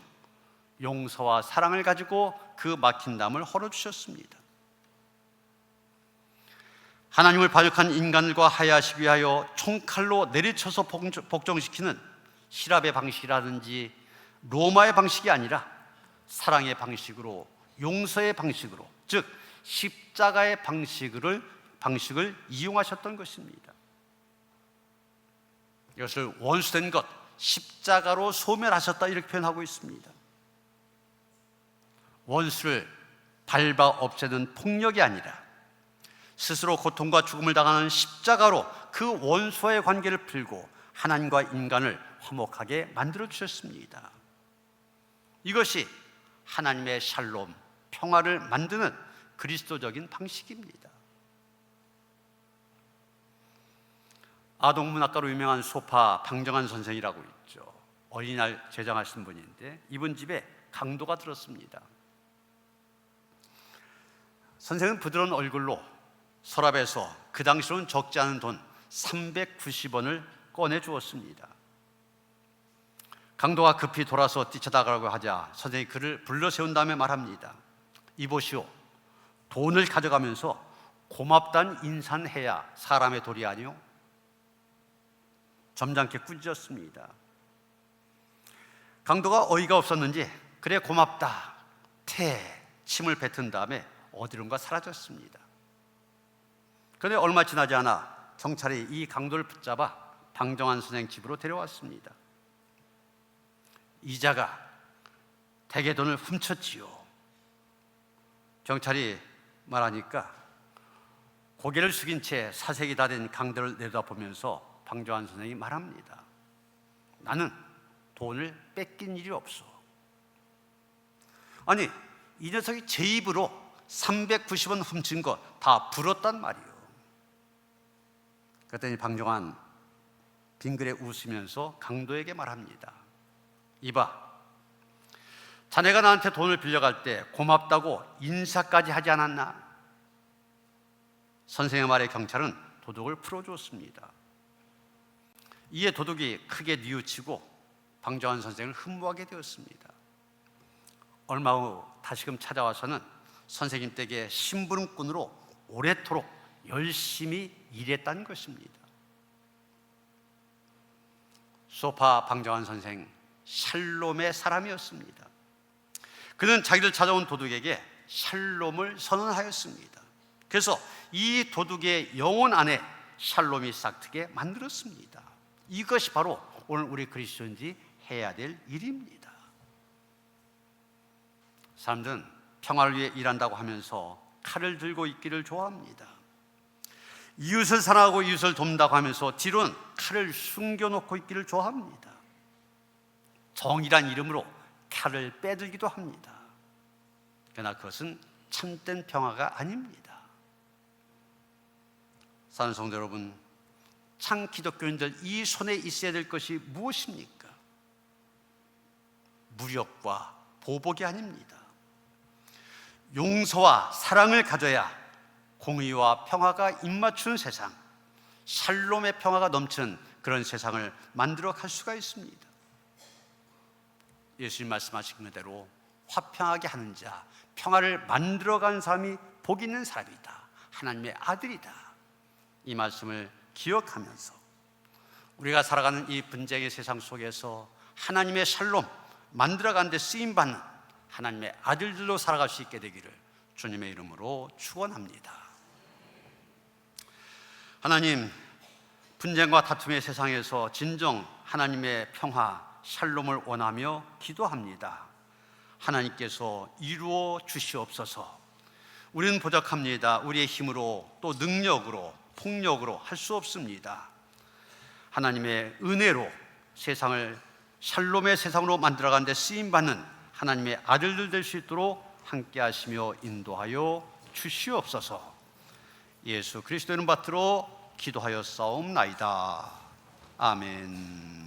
용서와 사랑을 가지고 그 막힌 담을 헐어주셨습니다. 하나님을 반역한 인간과 화해하시기 위하여 총칼로 내리쳐서 복종시키는 시랍의 방식이라든지 로마의 방식이 아니라 사랑의 방식으로, 용서의 방식으로, 즉 십자가의 방식을 이용하셨던 것입니다. 이것을 원수된 것, 십자가로 소멸하셨다 이렇게 표현하고 있습니다. 원수를 밟아 없애는 폭력이 아니라 스스로 고통과 죽음을 당하는 십자가로 그 원수와의 관계를 풀고 하나님과 인간을 화목하게 만들어 주셨습니다. 이것이 하나님의 샬롬, 평화를 만드는 그리스도적인 방식입니다. 아동문학가로 유명한 소파 방정환 선생이라고 있죠. 어린이날 제장하신 분인데 이분 집에 강도가 들었습니다. 선생은 부드러운 얼굴로 서랍에서 그 당시로는 적지 않은 돈 390원을 꺼내 주었습니다. 강도가 급히 돌아서 뛰쳐나가라고 하자 선생이 그를 불러 세운 다음에 말합니다. 이보시오, 돈을 가져가면서 고맙단 인사해야 사람의 도리 아니오? 점잖게 꾸짖었습니다. 강도가 어이가 없었는지 그래 고맙다 침을 뱉은 다음에 어디론가 사라졌습니다. 그런데 얼마 지나지 않아 경찰이 이 강도를 붙잡아 방정환 선생 집으로 데려왔습니다. 이자가 대개 돈을 훔쳤지요. 경찰이 말하니까 고개를 숙인 채 사색이 다 된 강도를 내다보면서 방정환 선생이 말합니다. 나는 돈을 뺏긴 일이 없어. 아니, 이 녀석이 제 입으로 390원 훔친 거 다 불었단 말이에요. 그랬더니 방정환 빙그레 웃으면서 강도에게 말합니다. 이봐, 자네가 나한테 돈을 빌려갈 때 고맙다고 인사까지 하지 않았나? 선생의 말에 경찰은 도둑을 풀어주었습니다. 이에 도둑이 크게 뉘우치고 방정환 선생을 흠모하게 되었습니다. 얼마 후 다시금 찾아와서는 선생님 댁에 심부름꾼으로 오래도록 열심히 일했다는 것입니다. 소파 방정환 선생, 샬롬의 사람이었습니다. 그는 자기를 찾아온 도둑에게 샬롬을 선언하였습니다. 그래서 이 도둑의 영혼 안에 샬롬이 싹트게 만들었습니다. 이것이 바로 오늘 우리 그리스도인들이 해야 될 일입니다. 사람들은 평화를 위해 일한다고 하면서 칼을 들고 있기를 좋아합니다. 이웃을 사랑하고 이웃을 돕는다고 하면서 뒤로는 칼을 숨겨놓고 있기를 좋아합니다. 정의란 이름으로 칼을 빼들기도 합니다. 그러나 그것은 참된 평화가 아닙니다. 사랑하는 성도 여러분, 참 기독교인들 이 손에 있어야 될 것이 무엇입니까? 무력과 보복이 아닙니다. 용서와 사랑을 가져야 공의와 평화가 입맞추는 세상, 샬롬의 평화가 넘치는 그런 세상을 만들어 갈 수가 있습니다. 예수님 말씀하신 대로 화평하게 하는 자, 평화를 만들어가는 사람이 복 있는 사람이다, 하나님의 아들이다, 이 말씀을 기억하면서 우리가 살아가는 이 분쟁의 세상 속에서 하나님의 샬롬 만들어가는 데 쓰임받는 하나님의 아들들로 살아갈 수 있게 되기를 주님의 이름으로 축원합니다. 하나님, 분쟁과 다툼의 세상에서 진정 하나님의 평화, 샬롬을 원하며 기도합니다. 하나님께서 이루어 주시옵소서. 우리는 부족합니다. 우리의 힘으로 또 능력으로 폭력으로 할 수 없습니다. 하나님의 은혜로 세상을 샬롬의 세상으로 만들어가는 데 쓰임받는 하나님의 아들들 될 수 있도록 함께 하시며 인도하여 주시옵소서. 예수 그리스도의 이름 받들어 기도하여 싸움나이다. 아멘.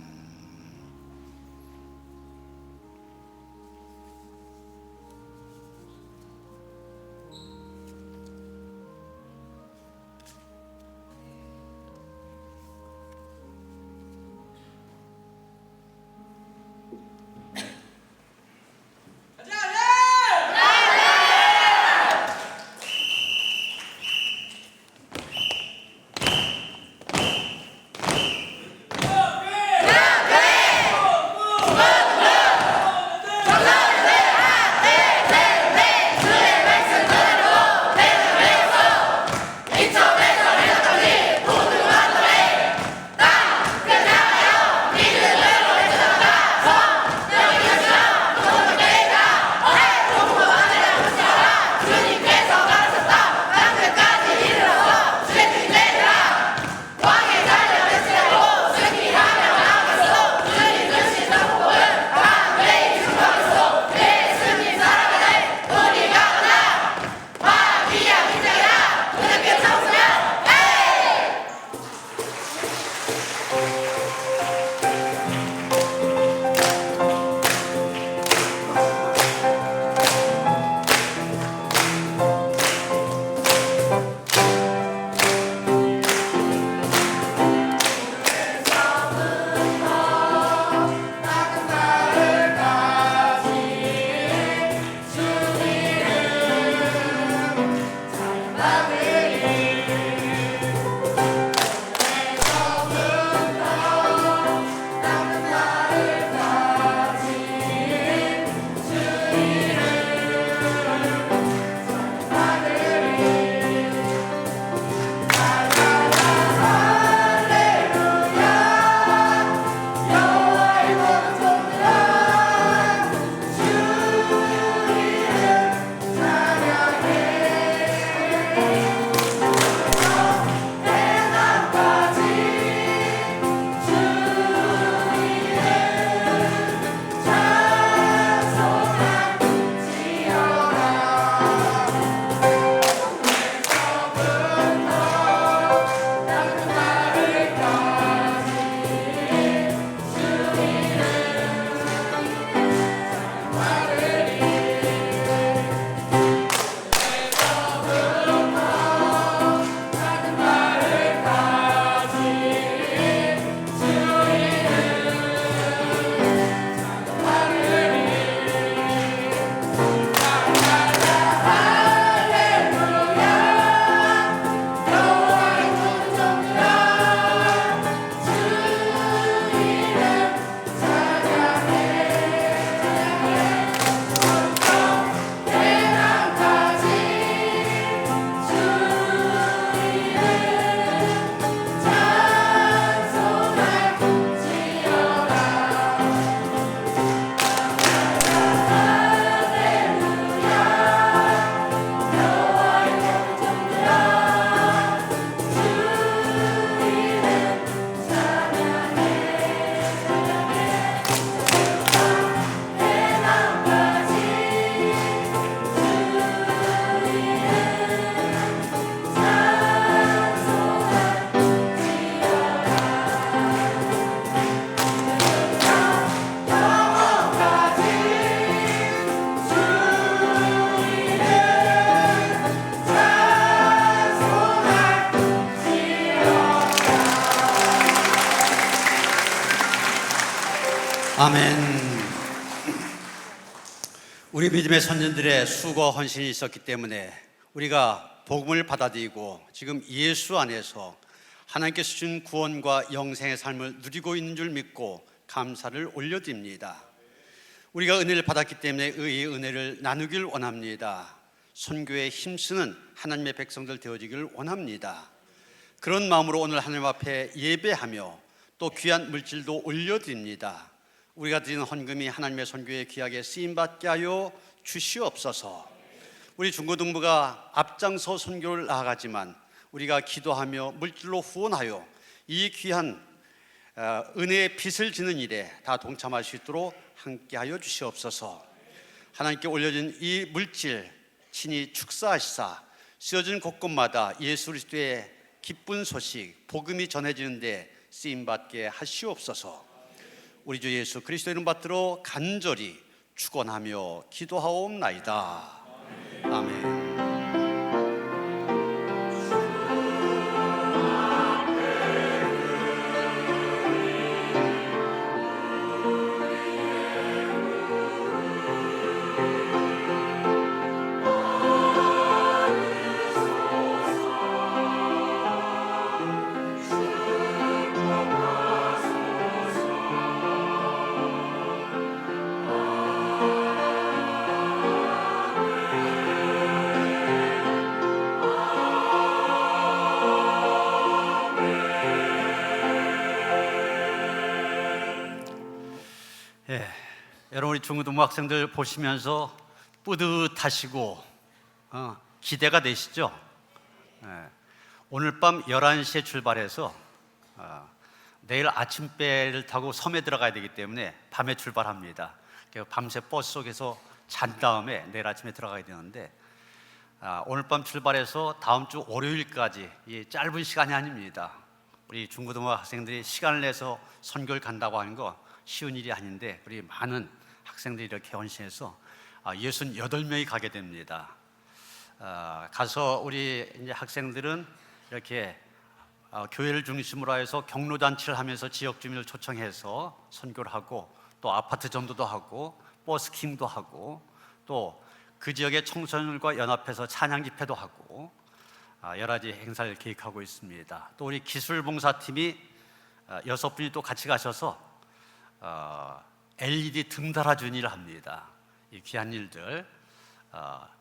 아멘. 우리 믿음의 선진들의 수고와 헌신이 있었기 때문에 우리가 복음을 받아들이고 지금 예수 안에서 하나님께서 주신 구원과 영생의 삶을 누리고 있는 줄 믿고 감사를 올려드립니다. 우리가 은혜를 받았기 때문에 이 은혜를 나누길 원합니다. 선교에 힘쓰는 하나님의 백성들 되어지기를 원합니다. 그런 마음으로 오늘 하나님 앞에 예배하며 또 귀한 물질도 올려드립니다. 우리가 드리는 헌금이 하나님의 선교에 귀하게 쓰임받게 하여 주시옵소서. 우리 중고등부가 앞장서 선교를 나아가지만 우리가 기도하며 물질로 후원하여 이 귀한 은혜의 빚을 지는 일에 다 동참할 수 있도록 함께하여 주시옵소서. 하나님께 올려진 이 물질 친히 축사하시사 쓰여진 곳곳마다 예수 그리스도의 기쁜 소식 복음이 전해지는데 쓰임받게 하시옵소서. 우리 주 예수 그리스도 이름 받들어 간절히 축원하며 기도하옵나이다. 아멘. 여러분 우리 중고등부 학생들 보시면서 뿌듯하시고 기대가 되시죠? 오늘 밤 11시에 출발해서 내일 아침배를 타고 섬에 들어가야 되기 때문에 밤에 출발합니다. 밤새 버스 속에서 잔 다음에 내일 아침에 들어가야 되는데 오늘 밤 출발해서 다음 주 월요일까지 이 짧은 시간이 아닙니다. 우리 중고등부 학생들이 시간을 내서 선교를 간다고 하는 거 쉬운 일이 아닌데 우리 많은 학생들이 이렇게 헌신해서 68명이 가게 됩니다. 가서 우리 이제 학생들은 이렇게 교회를 중심으로 해서 경로잔치를 하면서 지역 주민을 초청해서 선교를 하고 또 아파트 전도도 하고 버스킹도 하고 또 그 지역의 청소년들과 연합해서 찬양 집회도 하고 여러 가지 행사를 계획하고 있습니다. 또 우리 기술봉사팀이 6분이 또 같이 가셔서 LED 등 달아주는 일을 합니다. 이 귀한 일들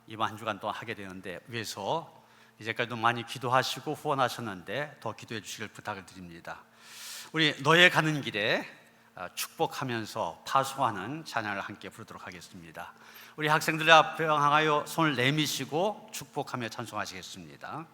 이번 한 주간 동안 하게 되는데 위해서 이제까지도 많이 기도하시고 후원하셨는데 더 기도해 주시길 부탁을 드립니다. 우리 너의 가는 길에 축복하면서 파송하는 찬양을 함께 부르도록 하겠습니다. 우리 학생들의 앞에 향하여 손을 내미시고 축복하며 찬송하시겠습니다.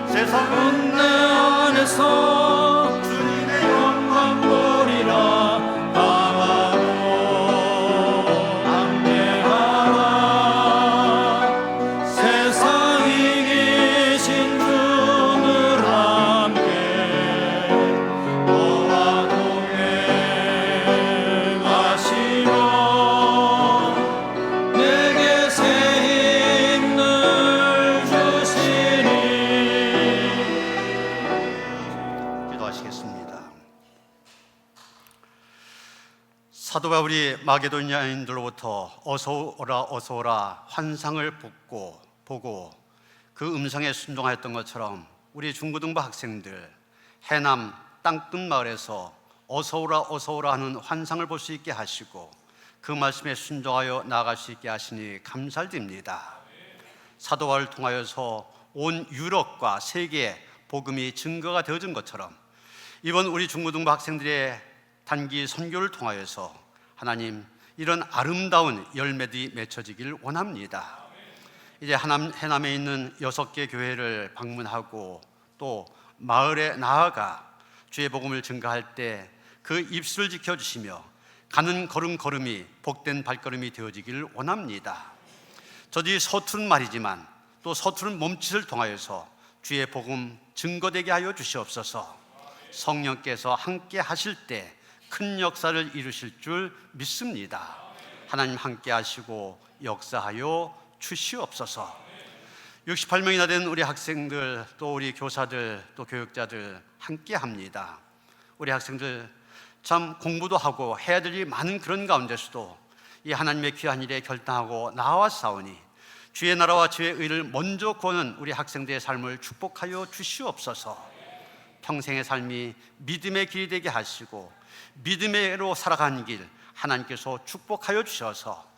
세상은 내 안에서 주님의 영광 보리라. 강하고 담대하라. 세상 이기신 주를 함께 너와 동행하시며 내게 새 힘을 주시 사도 바울이 마게도니아인들로부터 어서 오라 환상을 보고 그 음성에 순종하였던 것처럼 우리 중고등부 학생들 해남 땅끝 마을에서 어서 오라 하는 환상을 볼 수 있게 하시고 그 말씀에 순종하여 나아갈 수 있게 하시니 감사드립니다. 사도 바울을 통하여서 온 유럽과 세계에 복음이 증거가 되어진 것처럼 이번 우리 중고등부 학생들의 단기 선교를 통하여서 하나님 이런 아름다운 열매들이 맺혀지길 원합니다. 이제 해남에 있는 6개 교회를 방문하고 또 마을에 나아가 주의 복음을 증거할 때 그 입술을 지켜주시며 가는 걸음걸음이 복된 발걸음이 되어지길 원합니다. 저들이 서투른 말이지만 또 서투른 몸짓을 통하여서 주의 복음 증거되게 하여 주시옵소서. 성령께서 함께 하실 때 큰 역사를 이루실 줄 믿습니다. 하나님 함께 하시고 역사하여 주시옵소서. 68명이나 된 우리 학생들 또 우리 교사들 또 교육자들 함께 합니다. 우리 학생들 참 공부도 하고 해야 될 일이 많은 그런 가운데서도 이 하나님의 귀한 일에 결단하고 나아왔사오니 주의 나라와 주의 의를 먼저 구하는 우리 학생들의 삶을 축복하여 주시옵소서. 평생의 삶이 믿음의 길이 되게 하시고 믿음으로 살아가는 길 하나님께서 축복하여 주셔서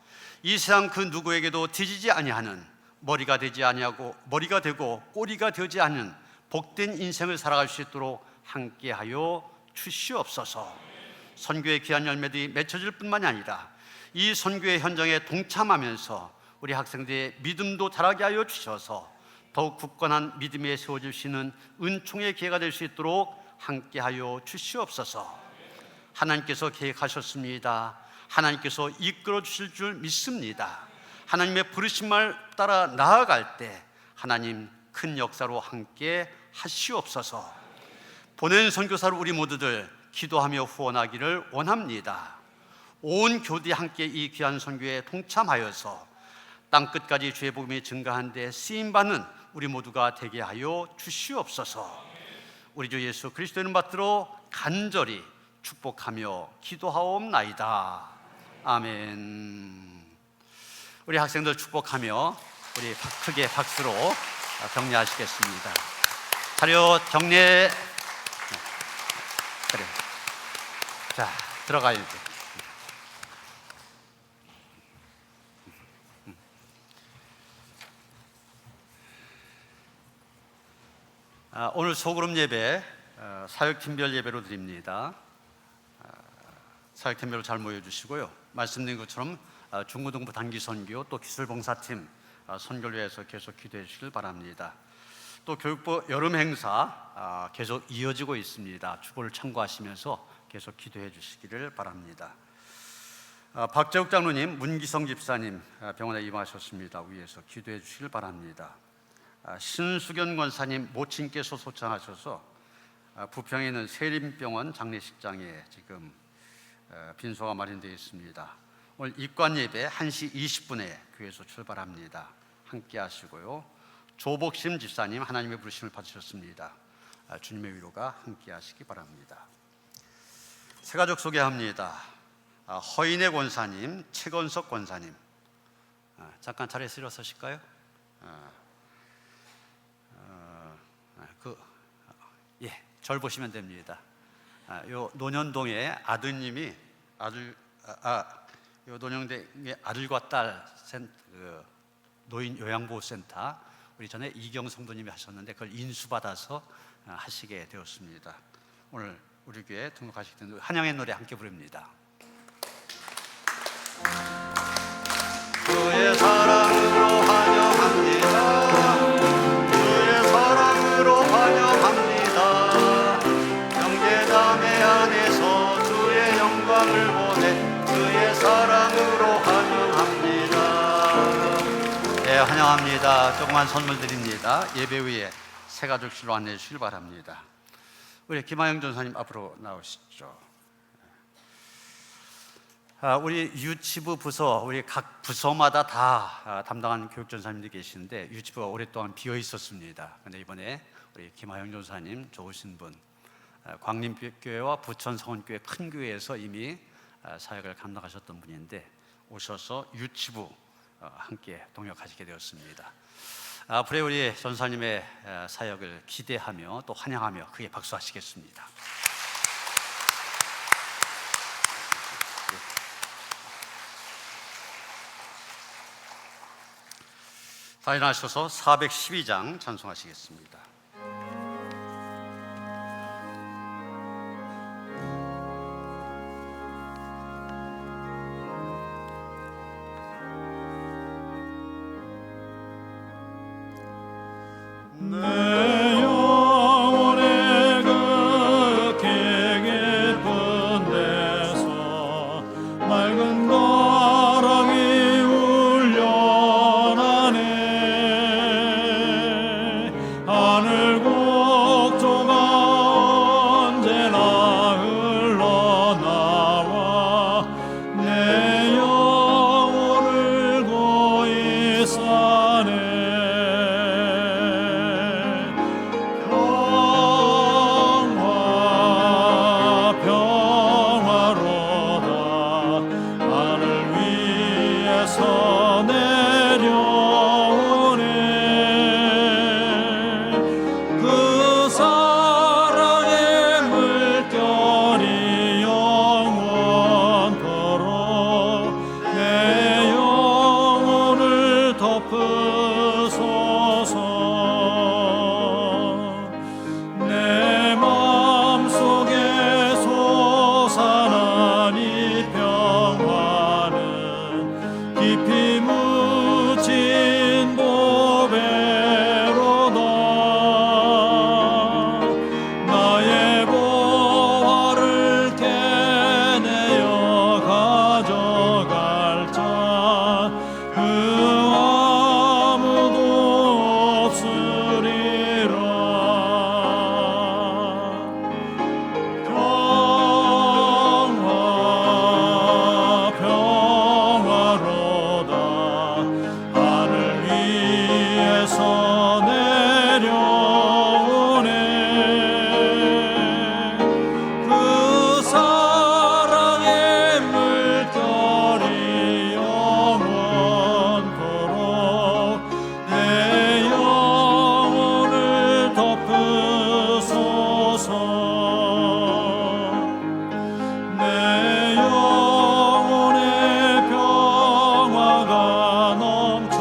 이 세상 그 누구에게도 뒤지지 아니하는 머리가 되지 아니하고 머리가 되고 꼬리가 되지 않는 복된 인생을 살아갈 수 있도록 함께하여 주시옵소서. 선교의 귀한 열매들이 맺혀질 뿐만이 아니라 이 선교의 현장에 동참하면서 우리 학생들의 믿음도 자라게 하여 주셔서 더욱 굳건한 믿음에 세워질 수 있는 은총의 기회가 될 수 있도록 함께하여 주시옵소서. 하나님께서 계획하셨습니다. 하나님께서 이끌어 주실 줄 믿습니다. 하나님의 부르심을 따라 나아갈 때 하나님 큰 역사로 함께 하시옵소서. 보낸 선교사로 우리 모두들 기도하며 후원하기를 원합니다. 온 교대 함께 이 귀한 선교에 동참하여서 땅끝까지 주의 복음이 증가한 데 쓰임받는 우리 모두가 되게 하여 주시옵소서. 우리 주 예수 그리스도의 이름 받들어 간절히 축복하며 기도하옵나이다. 아멘. 우리 학생들 축복하며 우리 크게 박수로 격려하시겠습니다. 차렷 격려. 그래. 자, 들어가야 돼. 오늘 소그룹 예배 사역팀별 예배로 드립니다. 사역팀별로 잘 모여주시고요. 말씀드린 것처럼 중고등부 단기 선교 또 기술봉사팀 선교를 위해서 계속 기도해 주시길 바랍니다. 또 교육부 여름 행사 계속 이어지고 있습니다. 주보를 참고하시면서 계속 기도해 주시기를 바랍니다. 박재욱 장로님, 문기성 집사님 병원에 입원하셨습니다. 위에서 기도해 주시길 바랍니다. 신수견 권사님 모친께서 소청하셔서 부평에 있는 세림병원 장례식장에 지금 빈소가 마련되어 있습니다. 오늘 입관 예배 1시 20분에 교회에서 출발합니다. 함께 하시고요. 조복심 집사님 하나님의 부르심을 받으셨습니다. 주님의 위로가 함께 하시기 바랍니다. 새 가족 소개합니다. 허인혜 권사님, 최건석 권사님 잠깐 자리에서 일어서실까요? 절 보시면 됩니다. 요 논현동의 아드님이 요 논현동의 아들과 딸 노인 요양보호센터 우리 전에 이경 성도님이 하셨는데 그걸 인수받아서 하시게 되었습니다. 오늘 우리 교회 등록하시게 된 한영의 노래 함께 부릅니다. 주의 사랑으로 환영합니다. 주의 사랑으로 환영합니다. 영계담의 안에서 주의 영광을 보내 주의 사랑으로 환영합니다. 네, 환영합니다. 조그만 선물 드립니다. 예배 후에 새가족실로 안내해 주시길 바랍니다. 우리 김하영 전사님 앞으로 나오시죠. 우리 유치부 부서, 우리 각 부서마다 다 담당하는 교육전사님들이 계시는데 유치부가 오랫동안 비어 있었습니다. 그런데 이번에 우리 김하영 전사님 좋으신 분, 광림교회와 부천성원교회 큰 교회에서 이미 사역을 감당하셨던 분인데 오셔서 유치부 함께 동역하시게 되었습니다. 앞으로 우리 전사님의 사역을 기대하며 또 환영하며 크게 박수하시겠습니다. 다 일어나셔서 412장 찬송하시겠습니다. 내 영혼의 그 깊은 데서 맑은 바람이 울려나네. 하늘 곡조가 언제나 흘러나와 내 영혼을 고이 싸네. 내 맘속에 솟아난 이 평화는 깊이 묻힌 보배로다. 나의 보화를 캐내어 가져갈 자 그 아무도 없으리라. 평화로다. 하늘 위에서 내려오네. 그 사랑의 물결이 영원토록 내 영혼을 덮으소서. 내 영혼의 평화가 넘쳐나는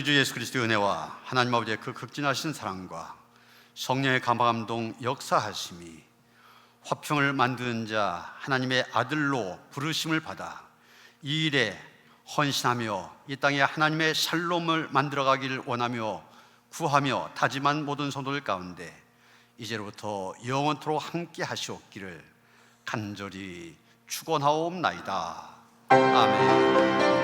주 예수 그리스도의 은혜와 하나님 아버지의 그 극진하신 사랑과 성령의 감화감동 역사하심이 화평을 만드는 자 하나님의 아들로 부르심을 받아 이 일에 헌신하며 이 땅에 하나님의 샬롬을 만들어가기를 원하며 구하며 다짐한 모든 성도들 가운데 이제로부터 영원토록 함께 하시옵기를 간절히 축원하옵나이다. 아멘.